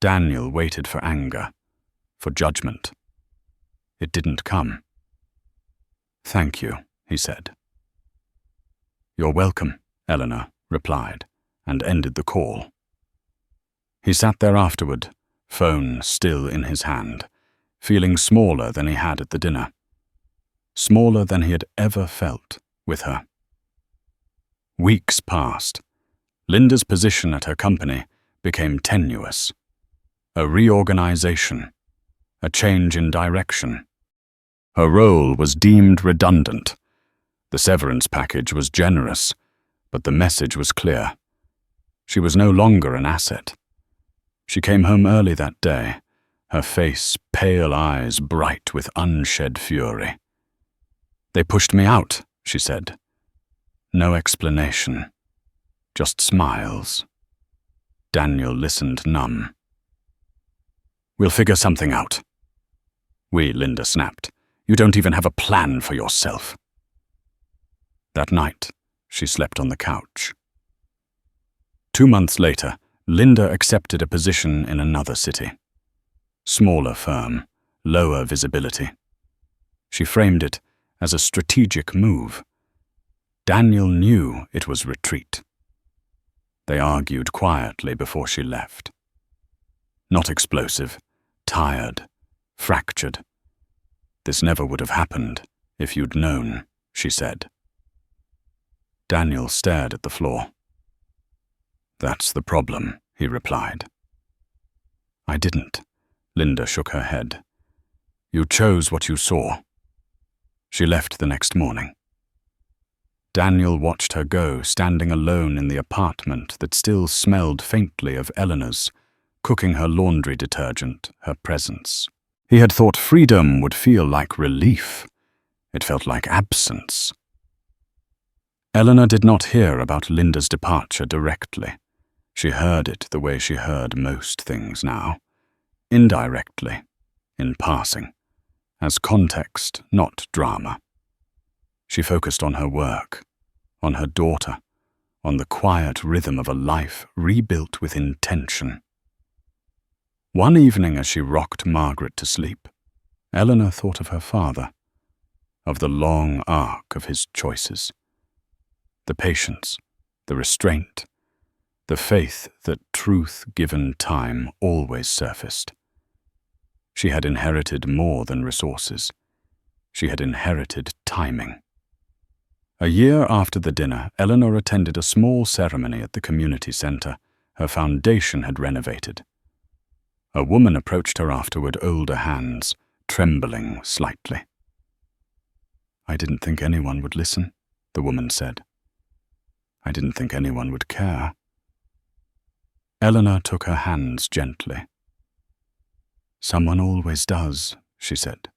[SPEAKER 1] Daniel waited for anger, for judgment. It didn't come. "Thank you," he said. "You're welcome," Eleanor replied, and ended the call. He sat there afterward, phone still in his hand, feeling smaller than he had at the dinner. Smaller than he had ever felt with her. Weeks passed. Linda's position at her company became tenuous. A reorganization, a change in direction. Her role was deemed redundant. The severance package was generous, but the message was clear. She was no longer an asset. She came home early that day, her face, pale eyes bright with unshed fury. "They pushed me out," she said. No explanation, just smiles. Daniel listened numb. "We'll figure something out." Linda snapped. "You don't even have a plan for yourself." That night, she slept on the couch. 2 months later, Linda accepted a position in another city. Smaller firm, lower visibility. She framed it as a strategic move. Daniel knew it was retreat. They argued quietly before she left. Not explosive, tired, fractured. "This never would have happened if you'd known," she said. Daniel stared at the floor. "That's the problem," he replied. "I didn't." Linda shook her head. "You chose what you saw." She left the next morning. Daniel watched her go, standing alone in the apartment that still smelled faintly of Eleanor's, cooking her laundry detergent, her presence. He had thought freedom would feel like relief. It felt like absence. Eleanor did not hear about Linda's departure directly. She heard it the way she heard most things now. Indirectly, in passing, as context, not drama. She focused on her work, on her daughter, on the quiet rhythm of a life rebuilt with intention. One evening as she rocked Margaret to sleep, Eleanor thought of her father, of the long arc of his choices. The patience, the restraint, the faith that truth given time always surfaced. She had inherited more than resources. She had inherited timing. A year after the dinner, Eleanor attended a small ceremony at the community center. Her foundation had renovated. A woman approached her afterward, older hands, trembling slightly. "I didn't think anyone would listen," the woman said. "I didn't think anyone would care." Eleanor took her hands gently. "Someone always does," she said.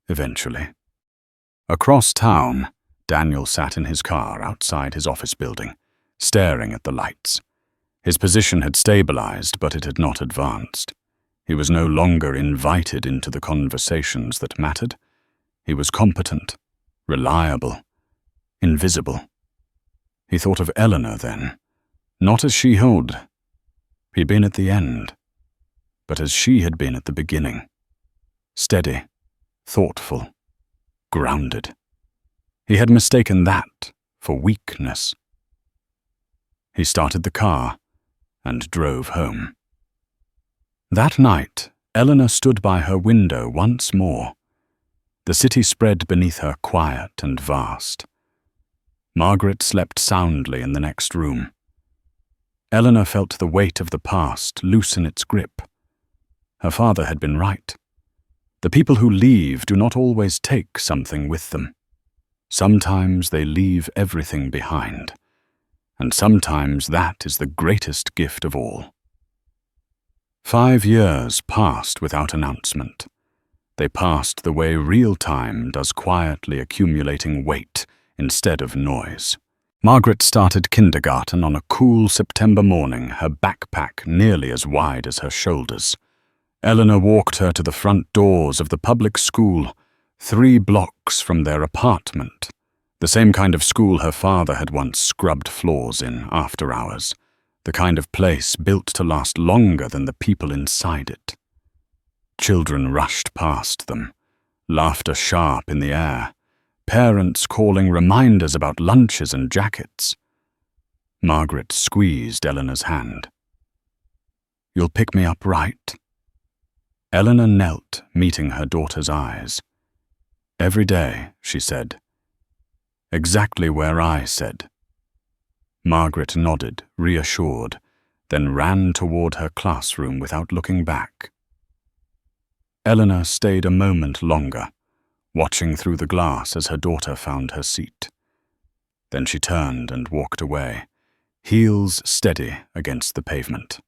[SPEAKER 1] Eventually. Across town, Daniel sat in his car outside his office building, staring at the lights. His position had stabilized, but it had not advanced. He was no longer invited into the conversations that mattered. He was competent, reliable, invisible. He thought of Eleanor then, not as she had. He'd been at the end, but as she had been at the beginning. Steady, thoughtful, grounded. He had mistaken that for weakness. He started the car and drove home. That night, Eleanor stood by her window once more. The city spread beneath her, quiet and vast. Margaret slept soundly in the next room. Eleanor felt the weight of the past loosen its grip. Her father had been right. The people who leave do not always take something with them. Sometimes they leave everything behind, and sometimes that is the greatest gift of all. 5 years passed without announcement. They passed the way real time does, quietly accumulating weight instead of noise. Margaret started kindergarten on a cool September morning, her backpack nearly as wide as her shoulders. Eleanor walked her to the front doors of the public school, 3 blocks from their apartment, the same kind of school her father had once scrubbed floors in after hours, the kind of place built to last longer than the people inside it. Children rushed past them, laughter sharp in the air, parents calling reminders about lunches and jackets. Margaret squeezed Eleanor's hand. "You'll pick me up, right?" Eleanor knelt, meeting her daughter's eyes. "Every day," she said. "Exactly where I said." Margaret nodded, reassured, then ran toward her classroom without looking back. Eleanor stayed a moment longer, watching through the glass as her daughter found her seat. Then she turned and walked away, heels steady against the pavement.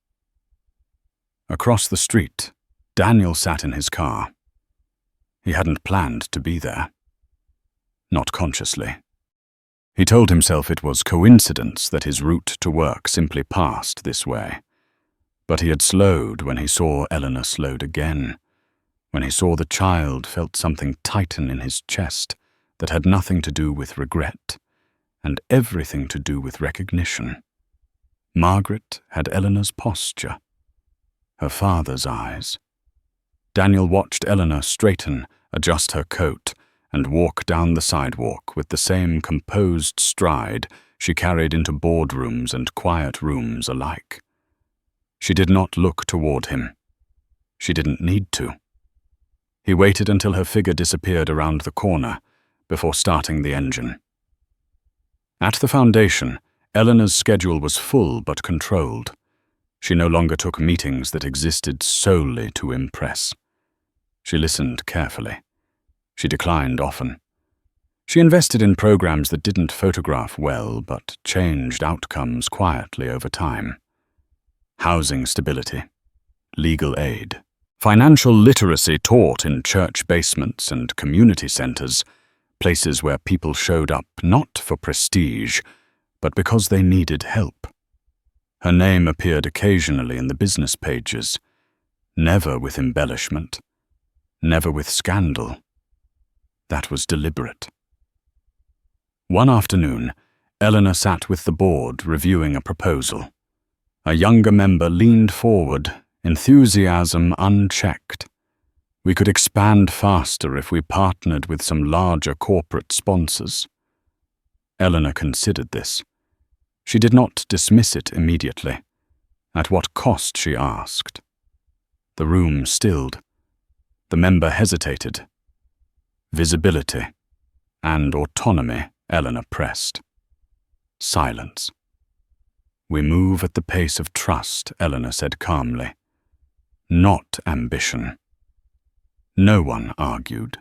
[SPEAKER 1] Across the street, Daniel sat in his car. He hadn't planned to be there. Not consciously. He told himself it was coincidence that his route to work simply passed this way. But he had slowed when he saw Eleanor slowed again, when he saw the child felt something tighten in his chest that had nothing to do with regret and everything to do with recognition. Margaret had Eleanor's posture, her father's eyes. Daniel watched Eleanor straighten, adjust her coat, and walk down the sidewalk with the same composed stride she carried into boardrooms and quiet rooms alike. She did not look toward him. She didn't need to. He waited until her figure disappeared around the corner before starting the engine. At the foundation, Eleanor's schedule was full but controlled. She no longer took meetings that existed solely to impress. She listened carefully. She declined often. She invested in programs that didn't photograph well but changed outcomes quietly over time. Housing stability, legal aid, financial literacy taught in church basements and community centers, places where people showed up not for prestige, but because they needed help. Her name appeared occasionally in the business pages, never with embellishment, never with scandal. That was deliberate. One afternoon, Eleanor sat with the board reviewing a proposal. A younger member leaned forward, enthusiasm unchecked. We could expand faster if we partnered with some larger corporate sponsors. Eleanor considered this. She did not dismiss it immediately. At what cost, she asked. The room stilled. The member hesitated. Visibility and autonomy, Eleanor pressed. Silence. We move at the pace of trust, Eleanor said calmly. Not ambition. No one argued.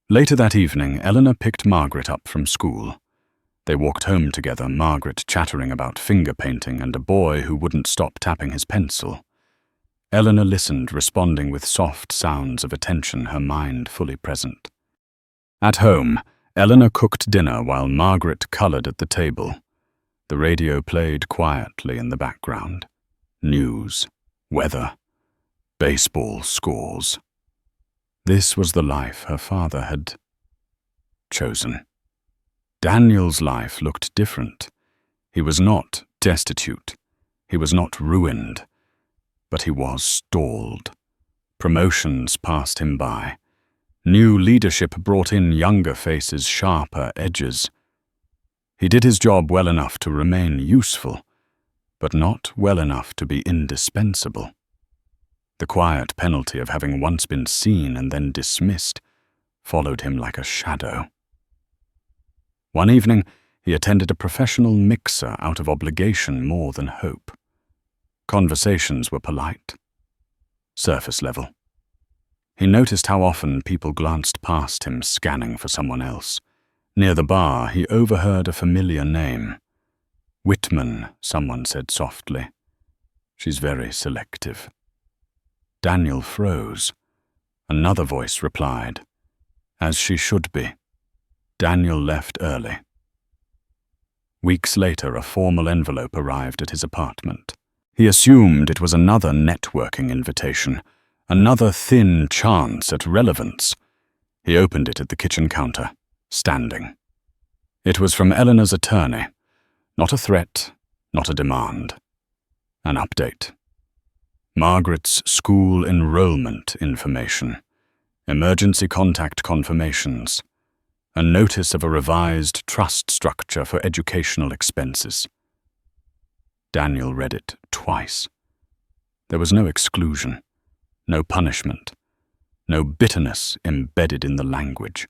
[SPEAKER 1] Later that evening, Eleanor picked Margaret up from school. They walked home together, Margaret chattering about finger painting and a boy who wouldn't stop tapping his pencil. Eleanor listened, responding with soft sounds of attention, her mind fully present. At home, Eleanor cooked dinner while Margaret colored at the table. The radio played quietly in the background. News, weather, baseball scores. This was the life her father had chosen. Daniel's life looked different. He was not destitute. He was not ruined. But he was stalled. Promotions passed him by. New leadership brought in younger faces, sharper edges. He did his job well enough to remain useful, but not well enough to be indispensable. The quiet penalty of having once been seen and then dismissed followed him like a shadow. One evening, he attended a professional mixer out of obligation more than hope. Conversations were polite, surface level. He noticed how often people glanced past him, scanning for someone else. Near the bar, he overheard a familiar name. Whitman, someone said softly. She's very selective. Daniel froze. Another voice replied, as she should be. Daniel left early. Weeks later, a formal envelope arrived at his apartment. He assumed it was another networking invitation, another thin chance at relevance. He opened it at the kitchen counter, standing. It was from Eleanor's attorney. Not a threat, not a demand. An update. Margaret's school enrollment information. Emergency contact confirmations. A notice of a revised trust structure for educational expenses. Daniel read it twice. There was no exclusion, no punishment, no bitterness embedded in the language.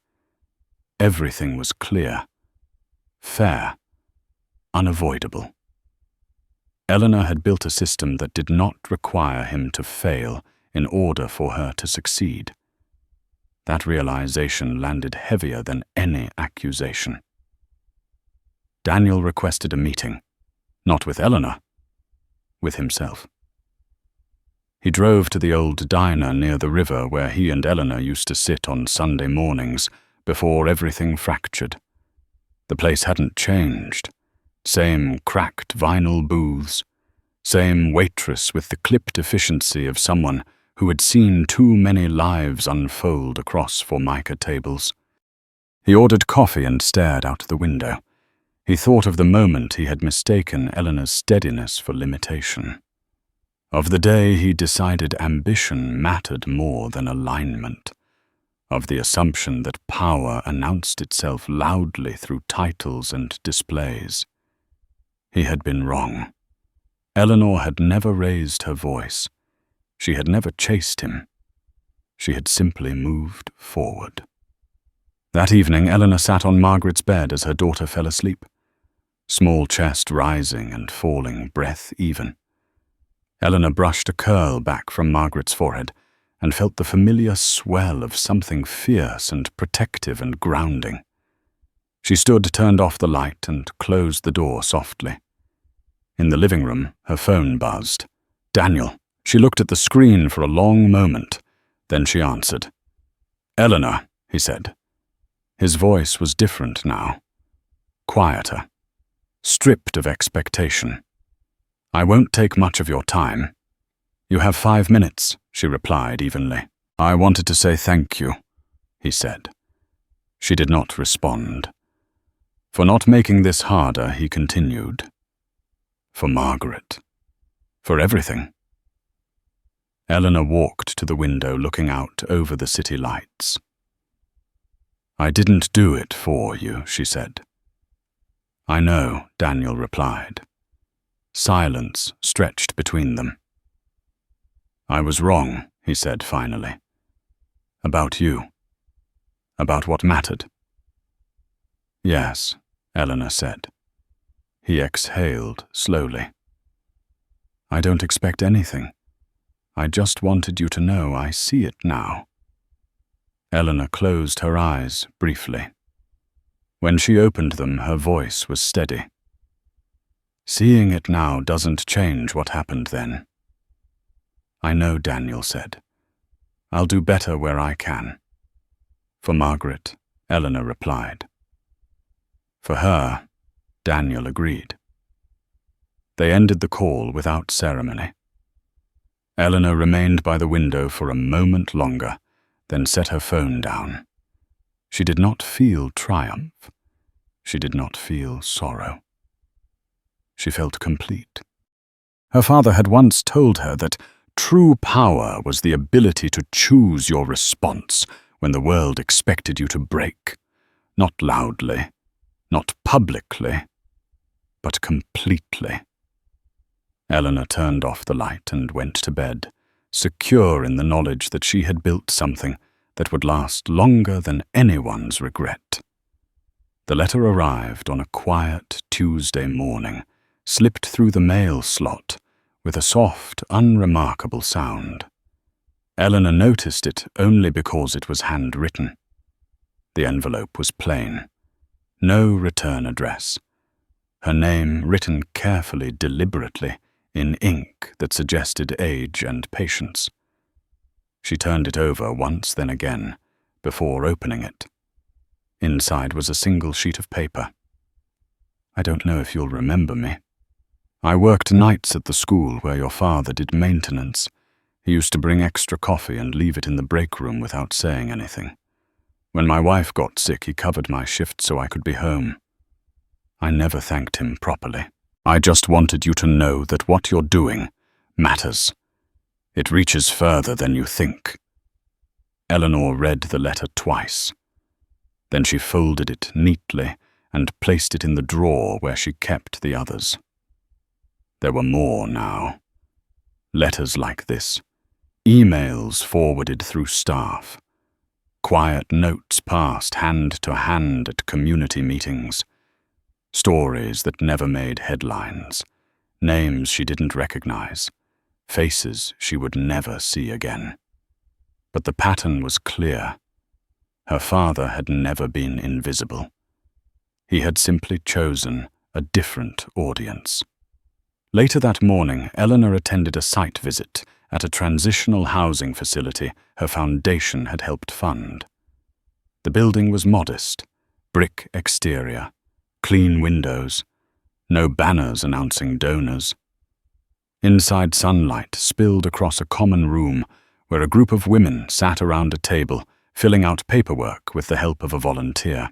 [SPEAKER 1] Everything was clear, fair, unavoidable. Eleanor had built a system that did not require him to fail in order for her to succeed. That realization landed heavier than any accusation. Daniel requested a meeting, not with Eleanor, with himself. He drove to the old diner near the river where he and Eleanor used to sit on Sunday mornings before everything fractured. The place hadn't changed. Same cracked vinyl booths, same waitress with the clipped efficiency of someone who had seen too many lives unfold across Formica tables. He ordered coffee and stared out the window. He thought of the moment he had mistaken Eleanor's steadiness for limitation. Of the day he decided ambition mattered more than alignment. Of the assumption that power announced itself loudly through titles and displays. He had been wrong. Eleanor had never raised her voice. She had never chased him. She had simply moved forward. That evening, Eleanor sat on Margaret's bed as her daughter fell asleep, small chest rising and falling, breath even. Eleanor brushed a curl back from Margaret's forehead and felt the familiar swell of something fierce and protective and grounding. She stood, turned off the light, and closed the door softly. In the living room, her phone buzzed. Daniel. She looked at the screen for a long moment. Then she answered. Eleanor, he said. His voice was different now. Quieter. Stripped of expectation. I won't take much of your time. You have 5 minutes, she replied evenly. I wanted to say thank you, he said. She did not respond. For not making this harder, he continued. For Margaret. For everything. Eleanor walked to the window looking out over the city lights. I didn't do it for you, she said. I know, Daniel replied. Silence stretched between them. I was wrong, he said finally. About you. About what mattered. Yes, Eleanor said. He exhaled slowly. I don't expect anything. I just wanted you to know I see it now. Eleanor closed her eyes briefly. When she opened them, her voice was steady. Seeing it now doesn't change what happened then. I know, Daniel said. I'll do better where I can. For Margaret, Eleanor replied. For her, Daniel agreed. They ended the call without ceremony. Eleanor remained by the window for a moment longer, then set her phone down. She did not feel triumph. She did not feel sorrow. She felt complete. Her father had once told her that true power was the ability to choose your response when the world expected you to break, not loudly, not publicly, but completely. Eleanor turned off the light and went to bed, secure in the knowledge that she had built something that would last longer than anyone's regret. The letter arrived on a quiet Tuesday morning, slipped through the mail slot with a soft, unremarkable sound. Eleanor noticed it only because it was handwritten. The envelope was plain. No return address. Her name written carefully, deliberately, in ink that suggested age and patience. She turned it over once, then again, before opening it. Inside was a single sheet of paper. I don't know if you'll remember me. I worked nights at the school where your father did maintenance. He used to bring extra coffee and leave it in the break room without saying anything. When my wife got sick, he covered my shift so I could be home. I never thanked him properly. I just wanted you to know that what you're doing matters. It reaches further than you think. Eleanor read the letter twice. Then she folded it neatly and placed it in the drawer where she kept the others. There were more now. Letters like this. Emails forwarded through staff. Quiet notes passed hand to hand at community meetings. Stories that never made headlines. Names she didn't recognize. Faces she would never see again. But the pattern was clear. Her father had never been invisible. He had simply chosen a different audience. Later that morning, Eleanor attended a site visit at a transitional housing facility her foundation had helped fund. The building was modest, brick exterior, clean windows, no banners announcing donors. Inside, sunlight spilled across a common room where a group of women sat around a table, filling out paperwork with the help of a volunteer.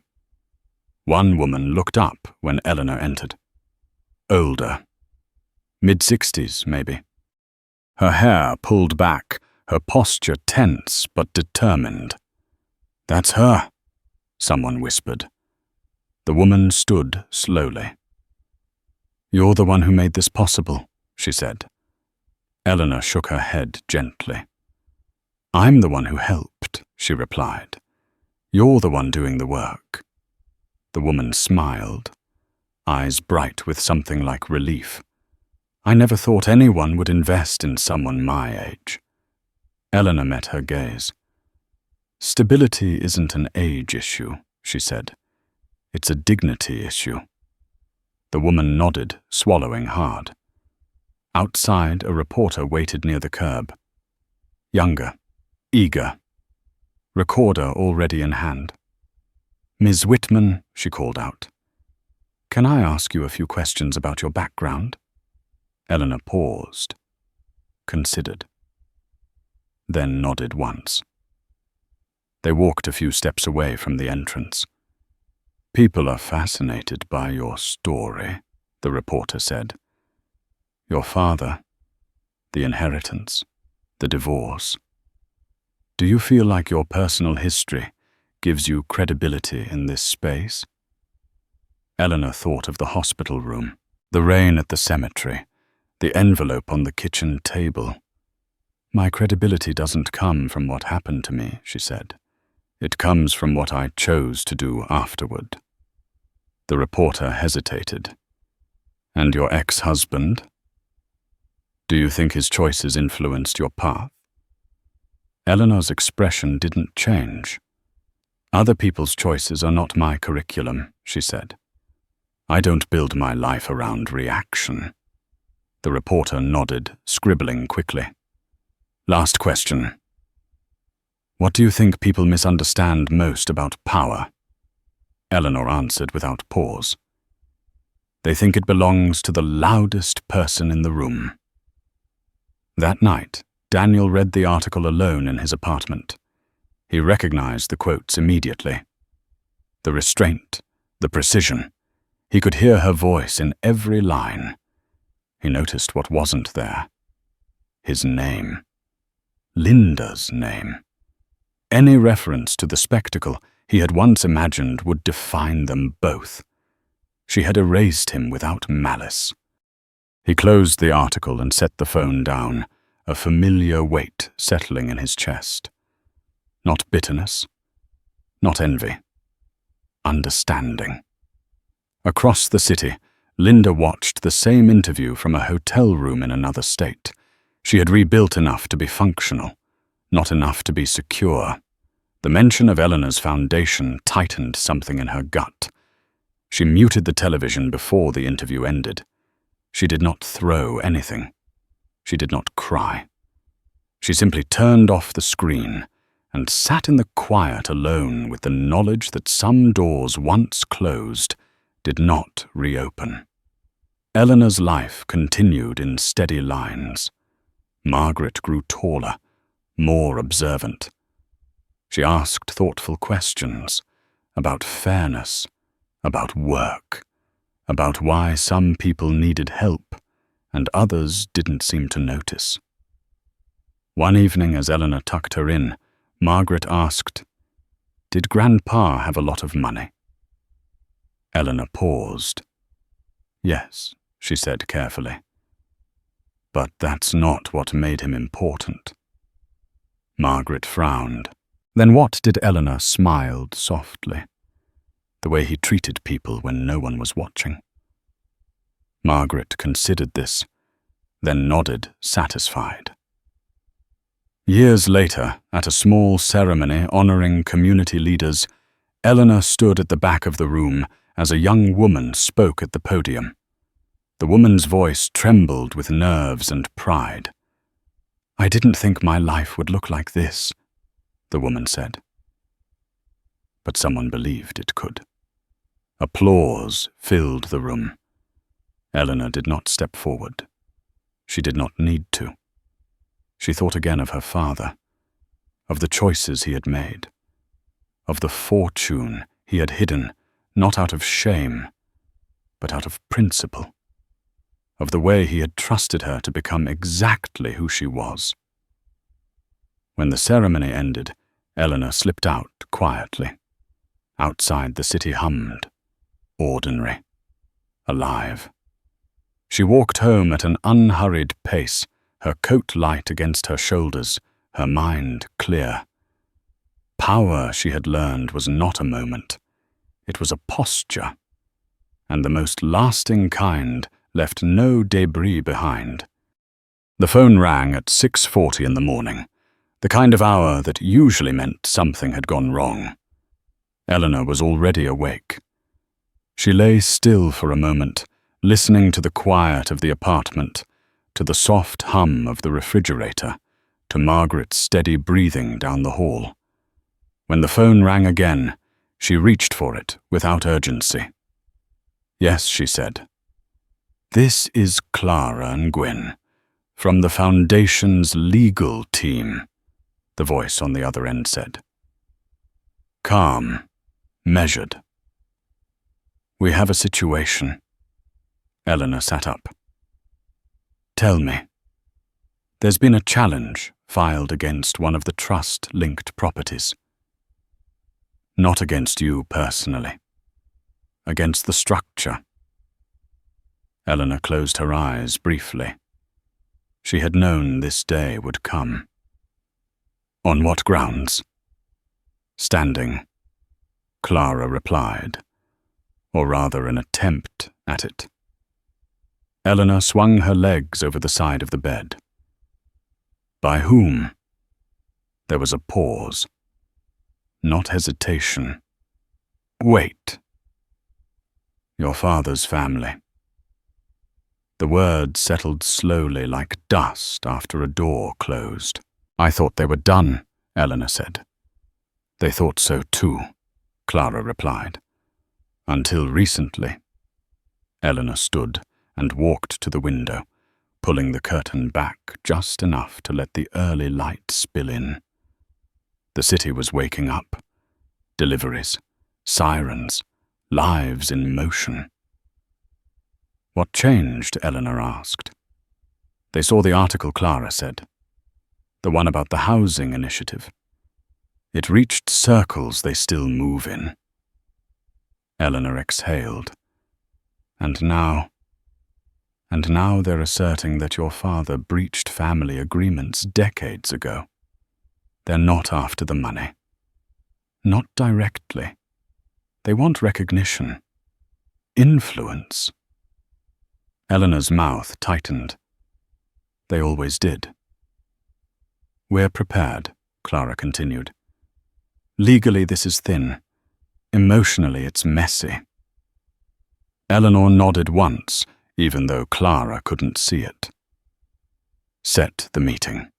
[SPEAKER 1] One woman looked up when Eleanor entered. Older. Mid-60s, maybe. Her hair pulled back, her posture tense but determined. "That's her," someone whispered. The woman stood slowly. "You're the one who made this possible," she said. Eleanor shook her head gently. "I'm the one who helped," she replied. "You're the one doing the work." The woman smiled, eyes bright with something like relief. "I never thought anyone would invest in someone my age." Eleanor met her gaze. "Stability isn't an age issue," she said. "It's a dignity issue." The woman nodded, swallowing hard. Outside, a reporter waited near the curb. Younger, eager, recorder already in hand. "Ms. Whitman," she called out. "Can I ask you a few questions about your background?" Eleanor paused, considered, then nodded once. They walked a few steps away from the entrance. "People are fascinated by your story," the reporter said. "Your father, the inheritance, the divorce. Do you feel like your personal history gives you credibility in this space?" Eleanor thought of the hospital room, the rain at the cemetery, the envelope on the kitchen table. "My credibility doesn't come from what happened to me," she said. "It comes from what I chose to do afterward." The reporter hesitated. "And your ex-husband? Do you think his choices influenced your path?" Eleanor's expression didn't change. "Other people's choices are not my curriculum," she said. "I don't build my life around reaction." The reporter nodded, scribbling quickly. "Last question. What do you think people misunderstand most about power?" Eleanor answered without pause. "They think it belongs to the loudest person in the room." That night, Daniel read the article alone in his apartment. He recognized the quotes immediately. The restraint, the precision. He could hear her voice in every line. He noticed what wasn't there. His name. Linda's name. Any reference to the spectacle he had once imagined would define them both. She had erased him without malice. He closed the article and set the phone down, a familiar weight settling in his chest. Not bitterness, not envy. Understanding. Across the city, Linda watched the same interview from a hotel room in another state. She had rebuilt enough to be functional, not enough to be secure. The mention of Eleanor's foundation tightened something in her gut. She muted the television before the interview ended. She did not throw anything. She did not cry. She simply turned off the screen and sat in the quiet alone with the knowledge that some doors once closed did not reopen. Eleanor's life continued in steady lines. Margaret grew taller, more observant. She asked thoughtful questions about fairness, about work, about why some people needed help and others didn't seem to notice. One evening as Eleanor tucked her in, Margaret asked, "Did Grandpa have a lot of money?" Eleanor paused. "Yes," she said carefully. "But that's not what made him important." Margaret frowned. Then what did Eleanor smiled softly, the way he treated people when no one was watching. Margaret considered this, then nodded, satisfied. Years later, at a small ceremony honoring community leaders, Eleanor stood at the back of the room as a young woman spoke at the podium. The woman's voice trembled with nerves and pride. "I didn't think my life would look like this," the woman said. But someone believed it could. Applause filled the room. Eleanor did not step forward. She did not need to. She thought again of her father, of the choices he had made, of the fortune he had hidden, not out of shame, but out of principle, of the way he had trusted her to become exactly who she was. When the ceremony ended, Eleanor slipped out quietly. Outside, the city hummed, ordinary, alive. She walked home at an unhurried pace, her coat light against her shoulders, her mind clear. Power, she had learned, was not a moment. It was a posture, and the most lasting kind left no debris behind. The phone rang at 6:40 in the morning, the kind of hour that usually meant something had gone wrong. Eleanor was already awake. She lay still for a moment, listening to the quiet of the apartment, to the soft hum of the refrigerator, to Margaret's steady breathing down the hall. When the phone rang again, she reached for it without urgency. "Yes," she said. "This is Clara and Gwyn, from the Foundation's legal team," the voice on the other end said. Calm, measured. "We have a situation." Eleanor sat up. "Tell me." "There's been a challenge filed against one of the trust-linked properties. Not against you personally. Against the structure." Eleanor closed her eyes briefly. She had known this day would come. "On what grounds?" "Standing," Clara replied, or rather an attempt at it. Eleanor swung her legs over the side of the bed. "By whom?" There was a pause. Not hesitation. "Wait." "Your father's family." The words settled slowly like dust after a door closed. "I thought they were done," Eleanor said. "They thought so too," Clara replied. "Until recently." Eleanor stood and walked to the window, pulling the curtain back just enough to let the early light spill in. The city was waking up. Deliveries, sirens, lives in motion. "What changed?" Eleanor asked. They saw the article Clara said. The one about the housing initiative. It reached circles they still move in. Eleanor exhaled. And now they're asserting that your father breached family agreements decades ago. They're not after the money. Not directly. They want recognition. Influence. Eleanor's mouth tightened. They always did. "We're prepared," Clara continued. "Legally, this is thin. Emotionally, it's messy." Eleanor nodded once, even though Clara couldn't see it. Set the meeting.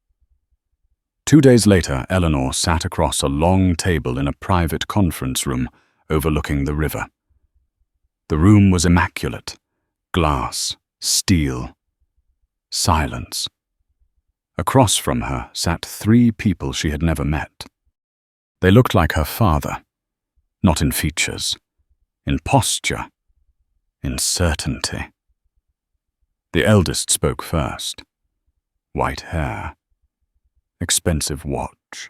[SPEAKER 1] 2 days later, Eleanor sat across a long table in a private conference room overlooking the river. The room was immaculate. Glass, steel, silence. Across from her sat 3 people she had never met. They looked like her father, not in features, in posture, in certainty. The eldest spoke first. White hair, expensive watch.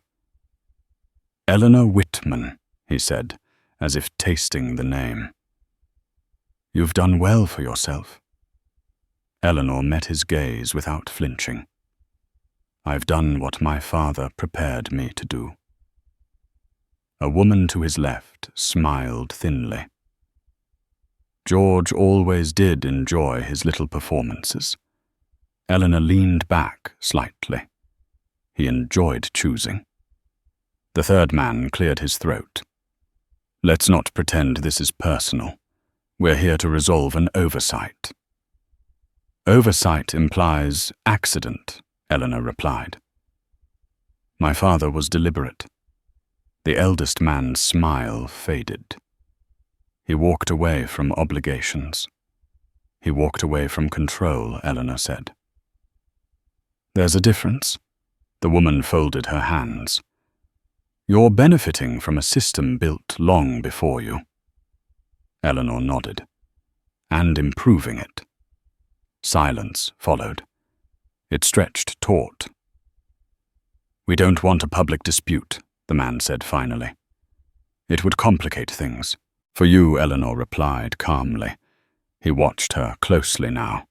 [SPEAKER 1] "Eleanor Whitman," he said, as if tasting the name. "You've done well for yourself." Eleanor met his gaze without flinching. "I've done what my father prepared me to do." A woman to his left smiled thinly. George always did enjoy his little performances. Eleanor leaned back slightly. He enjoyed choosing. The third man cleared his throat. Let's not pretend this is personal. We're here to resolve an oversight. Oversight implies accident, Eleanor replied. My father was deliberate. The eldest man's smile faded. He walked away from obligations. He walked away from control, Eleanor said. There's a difference. The woman folded her hands. You're benefiting from a system built long before you. Eleanor nodded. And improving it. Silence followed. It stretched taut. We don't want a public dispute, the man said finally. It would complicate things. For you, Eleanor replied calmly. He watched her closely now.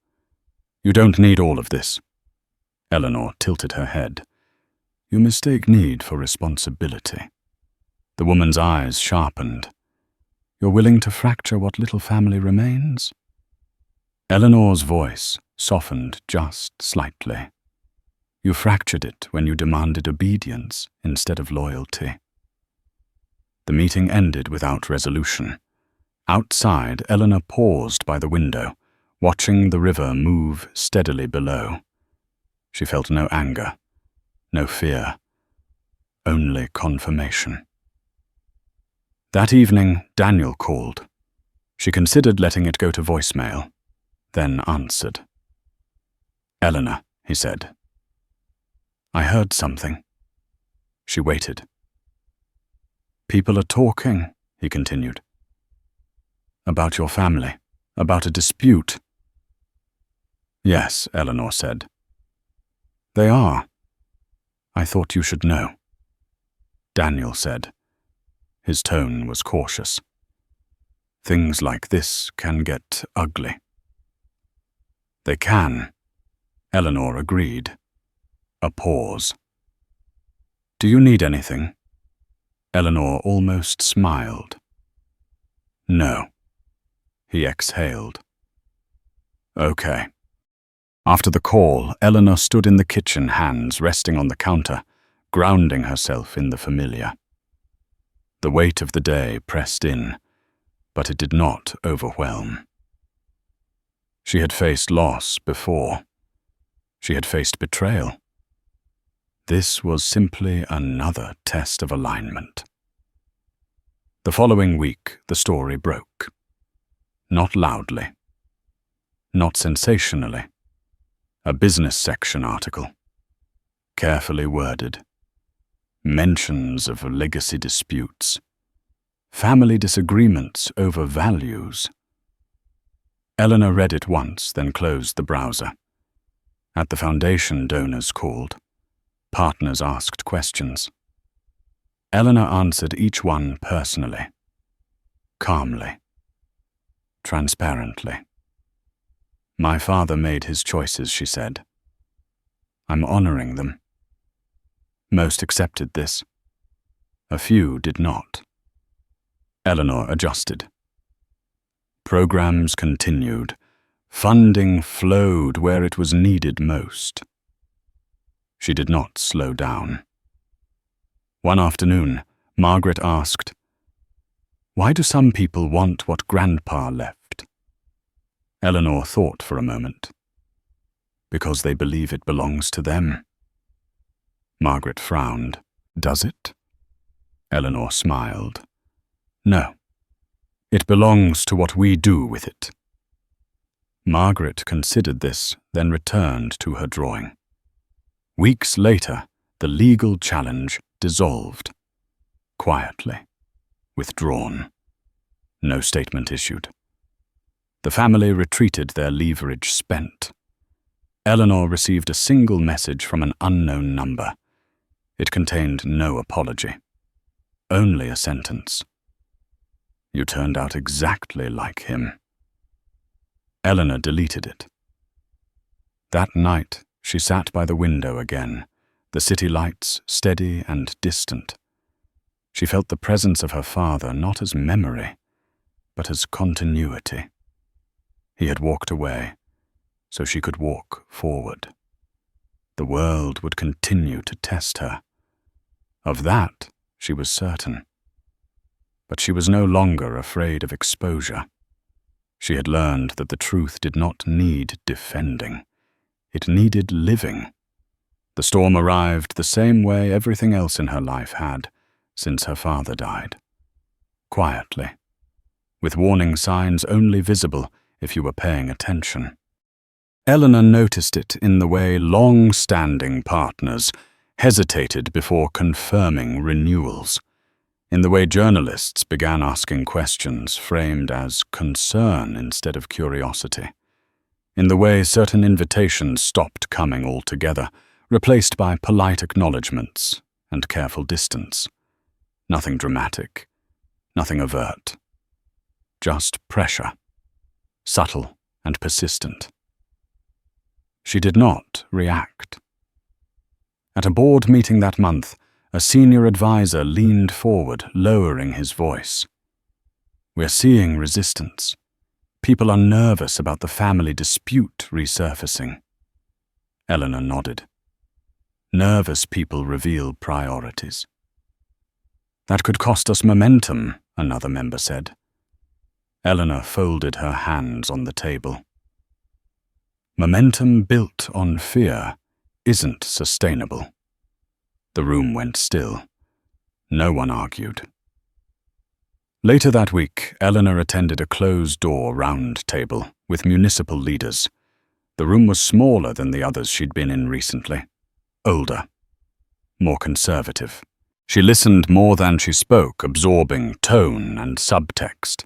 [SPEAKER 1] You don't need all of this. Eleanor tilted her head. You mistake need for responsibility. The woman's eyes sharpened. You're willing to fracture what little family remains? Eleanor's voice softened just slightly. You fractured it when you demanded obedience instead of loyalty. The meeting ended without resolution. Outside, Eleanor paused by the window, watching the river move steadily below. She felt no anger, no fear, only confirmation. That evening, Daniel called. She considered letting it go to voicemail, then answered. Eleanor, he said. I heard something. She waited. People are talking, he continued. About your family, about a dispute. Yes, Eleanor said. They are. I thought you should know. Daniel said. His tone was cautious. Things like this can get ugly. They can, Eleanor agreed. A pause. Do you need anything? Eleanor almost smiled. No. He exhaled. Okay. After the call, Eleanor stood in the kitchen, hands resting on the counter, grounding herself in the familiar. The weight of the day pressed in, but it did not overwhelm. She had faced loss before. She had faced betrayal. This was simply another test of alignment. The following week, the story broke. Not loudly. Not sensationally. A business section article. Carefully worded. Mentions of legacy disputes. Family disagreements over values. Eleanor read it once, then closed the browser. At the foundation, donors called. Partners asked questions. Eleanor answered each one personally. Calmly. Transparently. My father made his choices, she said. I'm honoring them. Most accepted this. A few did not. Eleanor adjusted. Programs continued. Funding flowed where it was needed most. She did not slow down. One afternoon, Margaret asked, Why do some people want what Grandpa left? Eleanor thought for a moment. Because they believe it belongs to them. Margaret frowned. Does it? Eleanor smiled. No. It belongs to what we do with it. Margaret considered this, then returned to her drawing. Weeks later, the legal challenge dissolved. Quietly. Withdrawn. No statement issued. The family retreated, their leverage spent. Eleanor received a single message from an unknown number. It contained no apology. Only a sentence. You turned out exactly like him. Eleanor deleted it. That night, she sat by the window again, the city lights steady and distant. She felt the presence of her father not as memory, but as continuity. He had walked away, so she could walk forward. The world would continue to test her. Of that, she was certain. But she was no longer afraid of exposure. She had learned that the truth did not need defending. It needed living. The storm arrived the same way everything else in her life had since her father died. Quietly, with warning signs only visible if you were paying attention. Eleanor noticed it in the way long-standing partners hesitated before confirming renewals, in the way journalists began asking questions framed as concern instead of curiosity, in the way certain invitations stopped coming altogether, replaced by polite acknowledgements and careful distance. Nothing dramatic, nothing overt. Just pressure, subtle and persistent. She did not react. At a board meeting that month, a senior advisor leaned forward, lowering his voice. "We're seeing resistance. People are nervous about the family dispute resurfacing." Eleanor nodded. Nervous people reveal priorities. "That could cost us momentum," another member said. Eleanor folded her hands on the table. Momentum built on fear isn't sustainable. The room went still. No one argued. Later that week, Eleanor attended a closed-door round table with municipal leaders. The room was smaller than the others she'd been in recently. Older. More conservative. She listened more than she spoke, absorbing tone and subtext.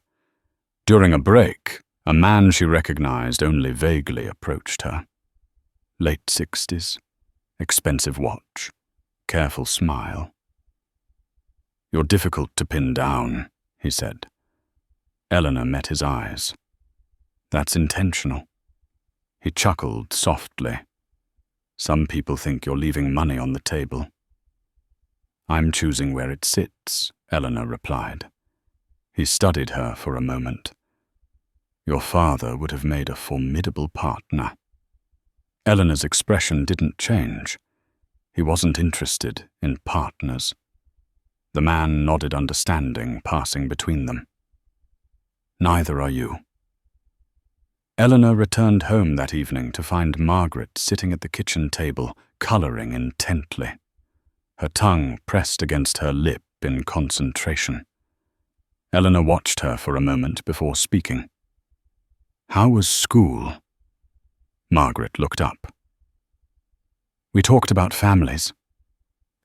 [SPEAKER 1] During a break, a man she recognized only vaguely approached her. Late 60s, expensive watch, careful smile. "You're difficult to pin down," he said. Eleanor met his eyes. "That's intentional." He chuckled softly. "Some people think you're leaving money on the table." "I'm choosing where it sits," Eleanor replied. He studied her for a moment. "Your father would have made a formidable partner." Eleanor's expression didn't change. He wasn't interested in partners. The man nodded understanding, passing between them. "Neither are you." Eleanor returned home that evening to find Margaret sitting at the kitchen table, colouring intently. Her tongue pressed against her lip in concentration. Eleanor watched her for a moment before speaking. "How was school?" Margaret looked up. "We talked about families."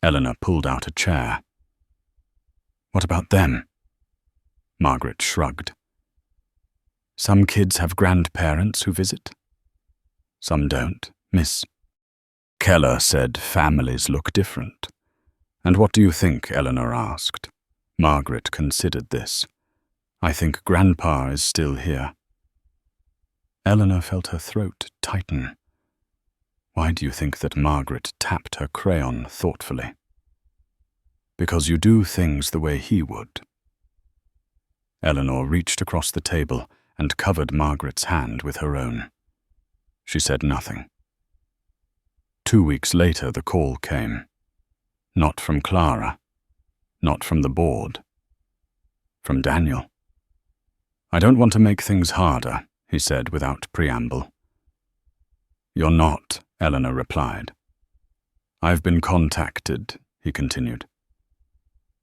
[SPEAKER 1] Eleanor pulled out a chair. "What about them?" Margaret shrugged. "Some kids have grandparents who visit. Some don't, Miss." Keller said families look different. "And what do you think?" Eleanor asked. Margaret considered this. "I think Grandpa is still here." Eleanor felt her throat tighten. Why do you think that Margaret tapped her crayon thoughtfully? "Because you do things the way he would." Eleanor reached across the table and covered Margaret's hand with her own. She said nothing. 2 weeks later, the call came. Not from Clara. Not from the board. From Daniel. "I don't want to make things harder," he said without preamble. "You're not," Eleanor replied. "I've been contacted," he continued,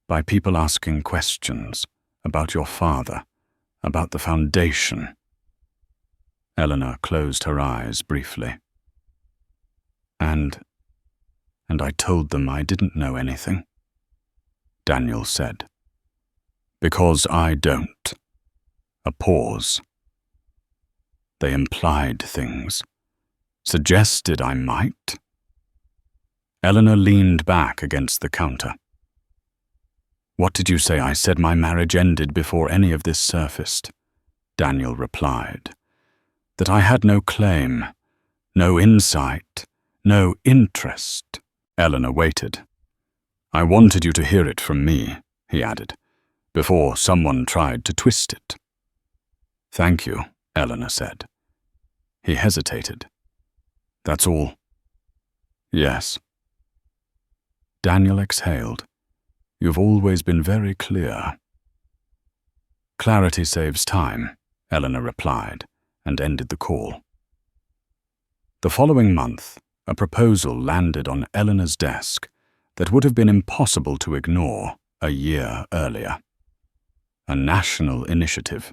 [SPEAKER 1] "by people asking questions about your father, about the foundation." Eleanor closed her eyes briefly. And I told them I didn't know anything," Daniel said. "Because I don't." A pause. "They implied things. Suggested I might." Eleanor leaned back against the counter. "What did you say I said my marriage ended before any of this surfaced?" Daniel replied. "That I had no claim, no insight, no interest." Eleanor waited. "I wanted you to hear it from me," he added, "before someone tried to twist it." "Thank you," Eleanor said. He hesitated. "That's all." Yes. Daniel exhaled. You've always been very clear. Clarity saves time, Eleanor replied, and ended the call. The following month, a proposal landed on Eleanor's desk that would have been impossible to ignore a year earlier. A national initiative,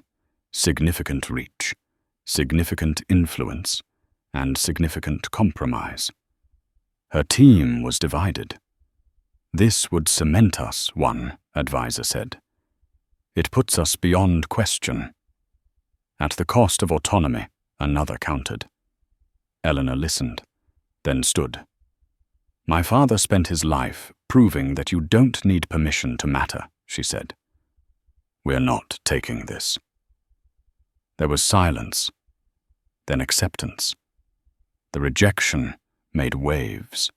[SPEAKER 1] significant reach, significant influence, and significant compromise. Her team was divided. This would cement us, one advisor said. It puts us beyond question. At the cost of autonomy, another countered. Eleanor listened, then stood. My father spent his life proving that you don't need permission to matter, she said. We're not taking this. There was silence, then acceptance. The rejection made waves.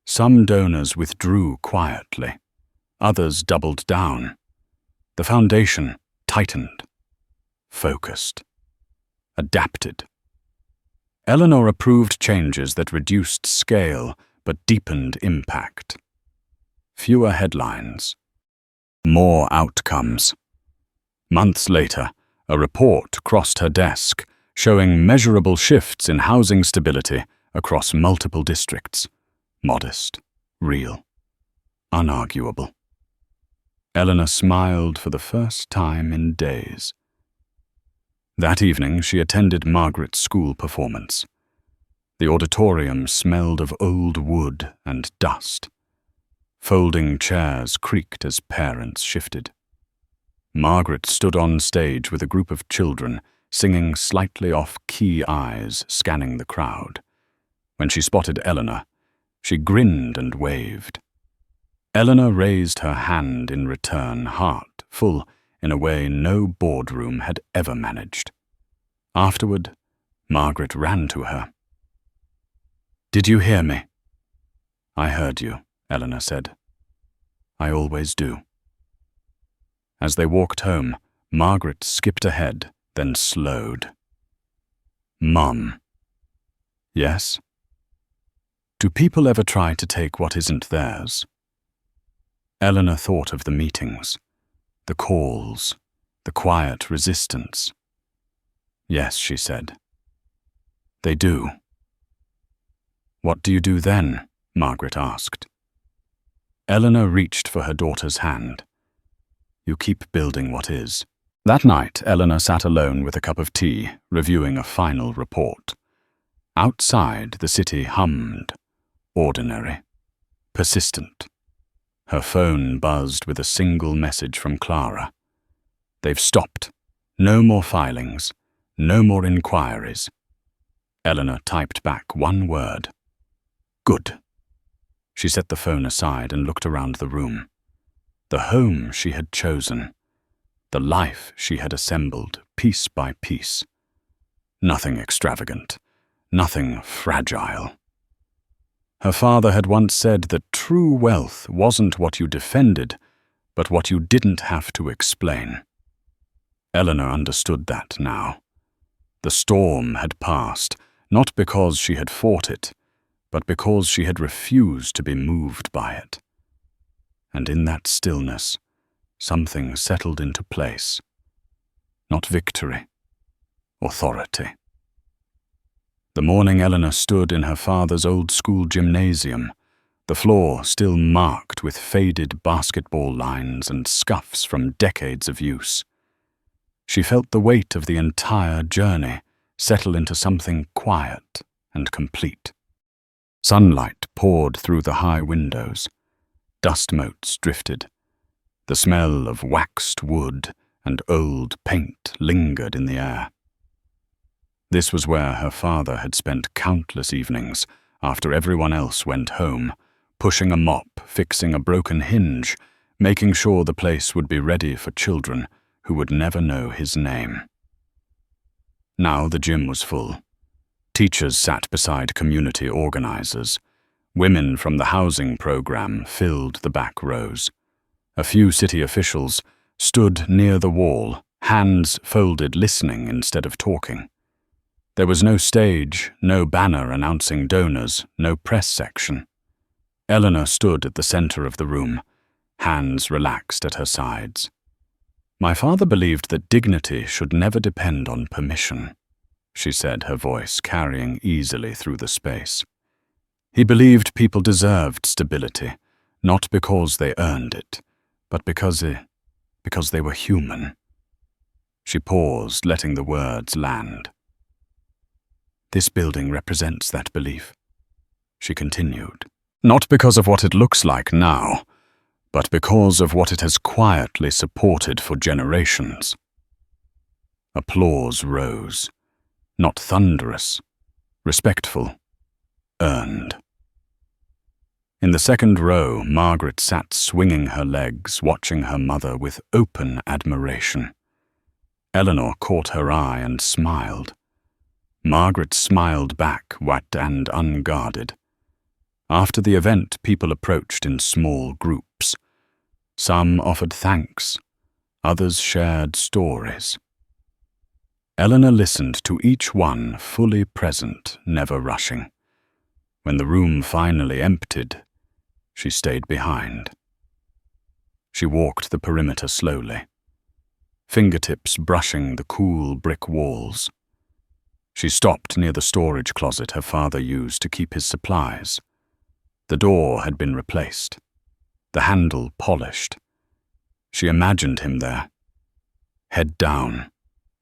[SPEAKER 1] Some donors withdrew quietly. Others doubled down. The foundation tightened, focused, adapted. Eleanor approved changes that reduced scale but deepened impact. Fewer headlines, more outcomes. Months later, a report crossed her desk showing measurable shifts in housing stability across multiple districts. Modest, real, unarguable. Eleanor smiled for the first time in days. That evening, she attended Margaret's school performance. The auditorium smelled of old wood and dust. Folding chairs creaked as parents shifted. Margaret stood on stage with a group of children, singing slightly off-key eyes, scanning the crowd. When she spotted Eleanor, she grinned and waved. Eleanor raised her hand in return, heart full in a way no boardroom had ever managed. Afterward, Margaret ran to her. Did you hear me? I heard you, Eleanor said. I always do. As they walked home, Margaret skipped ahead, then slowed. Mum. Yes? Do people ever try to take what isn't theirs? Eleanor thought of the meetings, the calls, the quiet resistance. Yes, she said. They do. What do you do then? Margaret asked. Eleanor reached for her daughter's hand. You keep building what is. That night, Eleanor sat alone with a cup of tea, reviewing a final report. Outside, the city hummed. Ordinary. Persistent. Her phone buzzed with a single message from Clara. They've stopped. No more filings. No more inquiries. Eleanor typed back one word. Good. She set the phone aside and looked around the room. The home she had chosen. The life she had assembled, piece by piece. Nothing extravagant. Nothing fragile. Her father had once said that true wealth wasn't what you defended, but what you didn't have to explain. Eleanor understood that now. The storm had passed, not because she had fought it, but because she had refused to be moved by it. And in that stillness, something settled into place. Not victory, authority. The morning Eleanor stood in her father's old school gymnasium, the floor still marked with faded basketball lines and scuffs from decades of use. She felt the weight of the entire journey settle into something quiet and complete. Sunlight poured through the high windows. Dust motes drifted. The smell of waxed wood and old paint lingered in the air. This was where her father had spent countless evenings after everyone else went home, pushing a mop, fixing a broken hinge, making sure the place would be ready for children who would never know his name. Now the gym was full. Teachers sat beside community organizers. Women from the housing program filled the back rows. A few city officials stood near the wall, hands folded, listening instead of talking. There was no stage, no banner announcing donors, no press section. Eleanor stood at the center of the room, hands relaxed at her sides. "My father believed that dignity should never depend on permission," she said, her voice carrying easily through the space. "He believed people deserved stability, not because they earned it, but because they were human." She paused, letting the words land. "This building represents that belief," she continued. "Not because of what it looks like now, but because of what it has quietly supported for generations." Applause rose, not thunderous, respectful, earned. In the second row, Margaret sat swinging her legs, watching her mother with open admiration. Eleanor caught her eye and smiled. Margaret smiled back, wet and unguarded. After the event, people approached in small groups. Some offered thanks, others shared stories. Eleanor listened to each one, fully present, never rushing. When the room finally emptied, she stayed behind. She walked the perimeter slowly, fingertips brushing the cool brick walls. She stopped near the storage closet her father used to keep his supplies. The door had been replaced, the handle polished. She imagined him there, head down,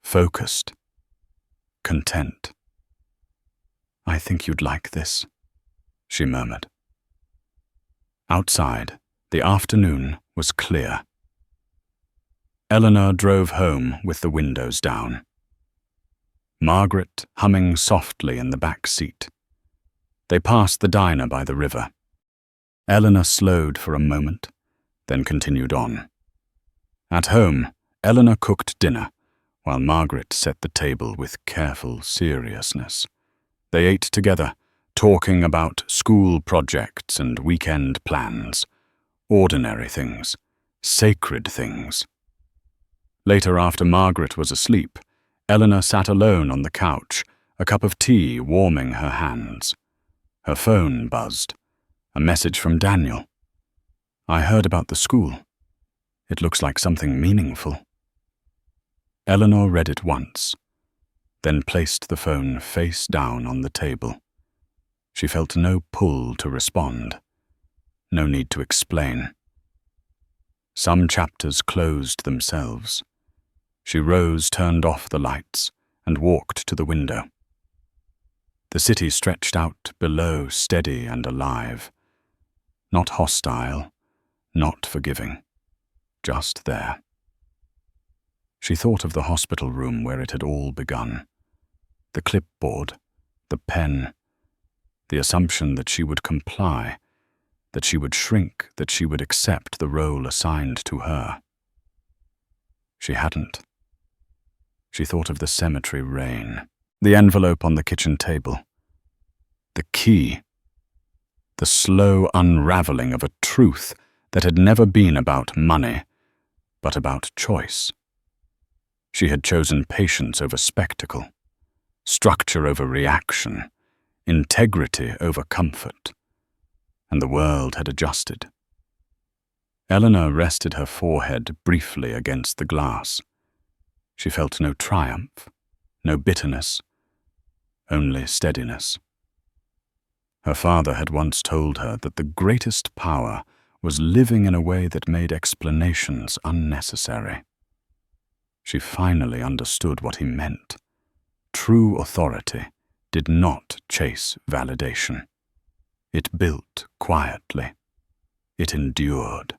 [SPEAKER 1] focused, content. "I think you'd like this," she murmured. Outside, the afternoon was clear. Eleanor drove home with the windows down, Margaret humming softly in the back seat. They passed the diner by the river. Eleanor slowed for a moment, then continued on. At home, Eleanor cooked dinner, while Margaret set the table with careful seriousness. They ate together, talking about school projects and weekend plans, ordinary things, sacred things. Later, after Margaret was asleep, Eleanor sat alone on the couch, a cup of tea warming her hands. Her phone buzzed. A message from Daniel. "I heard about the school. It looks like something meaningful." Eleanor read it once, then placed the phone face down on the table. She felt no pull to respond, no need to explain. Some chapters closed themselves. She rose, turned off the lights, and walked to the window. The city stretched out below, steady and alive. Not hostile, not forgiving, just there. She thought of the hospital room where it had all begun. The clipboard, the pen, the assumption that she would comply, that she would shrink, that she would accept the role assigned to her. She hadn't. She thought of the cemetery rain, the envelope on the kitchen table, the key, the slow unraveling of a truth that had never been about money, but about choice. She had chosen patience over spectacle, structure over reaction, integrity over comfort, and the world had adjusted. Eleanor rested her forehead briefly against the glass. She felt no triumph, no bitterness, only steadiness. Her father had once told her that the greatest power was living in a way that made explanations unnecessary. She finally understood what he meant. True authority did not chase validation. It built quietly. It endured.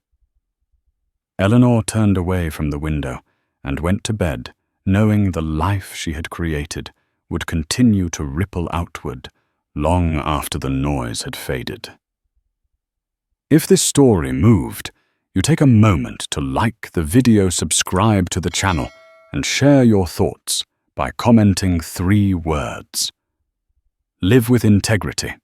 [SPEAKER 1] Eleanor turned away from the window and went to bed, knowing the life she had created would continue to ripple outward long after the noise had faded. If this story moved, you take a moment to like the video, subscribe to the channel, and share your thoughts by commenting 3 words. Live with integrity.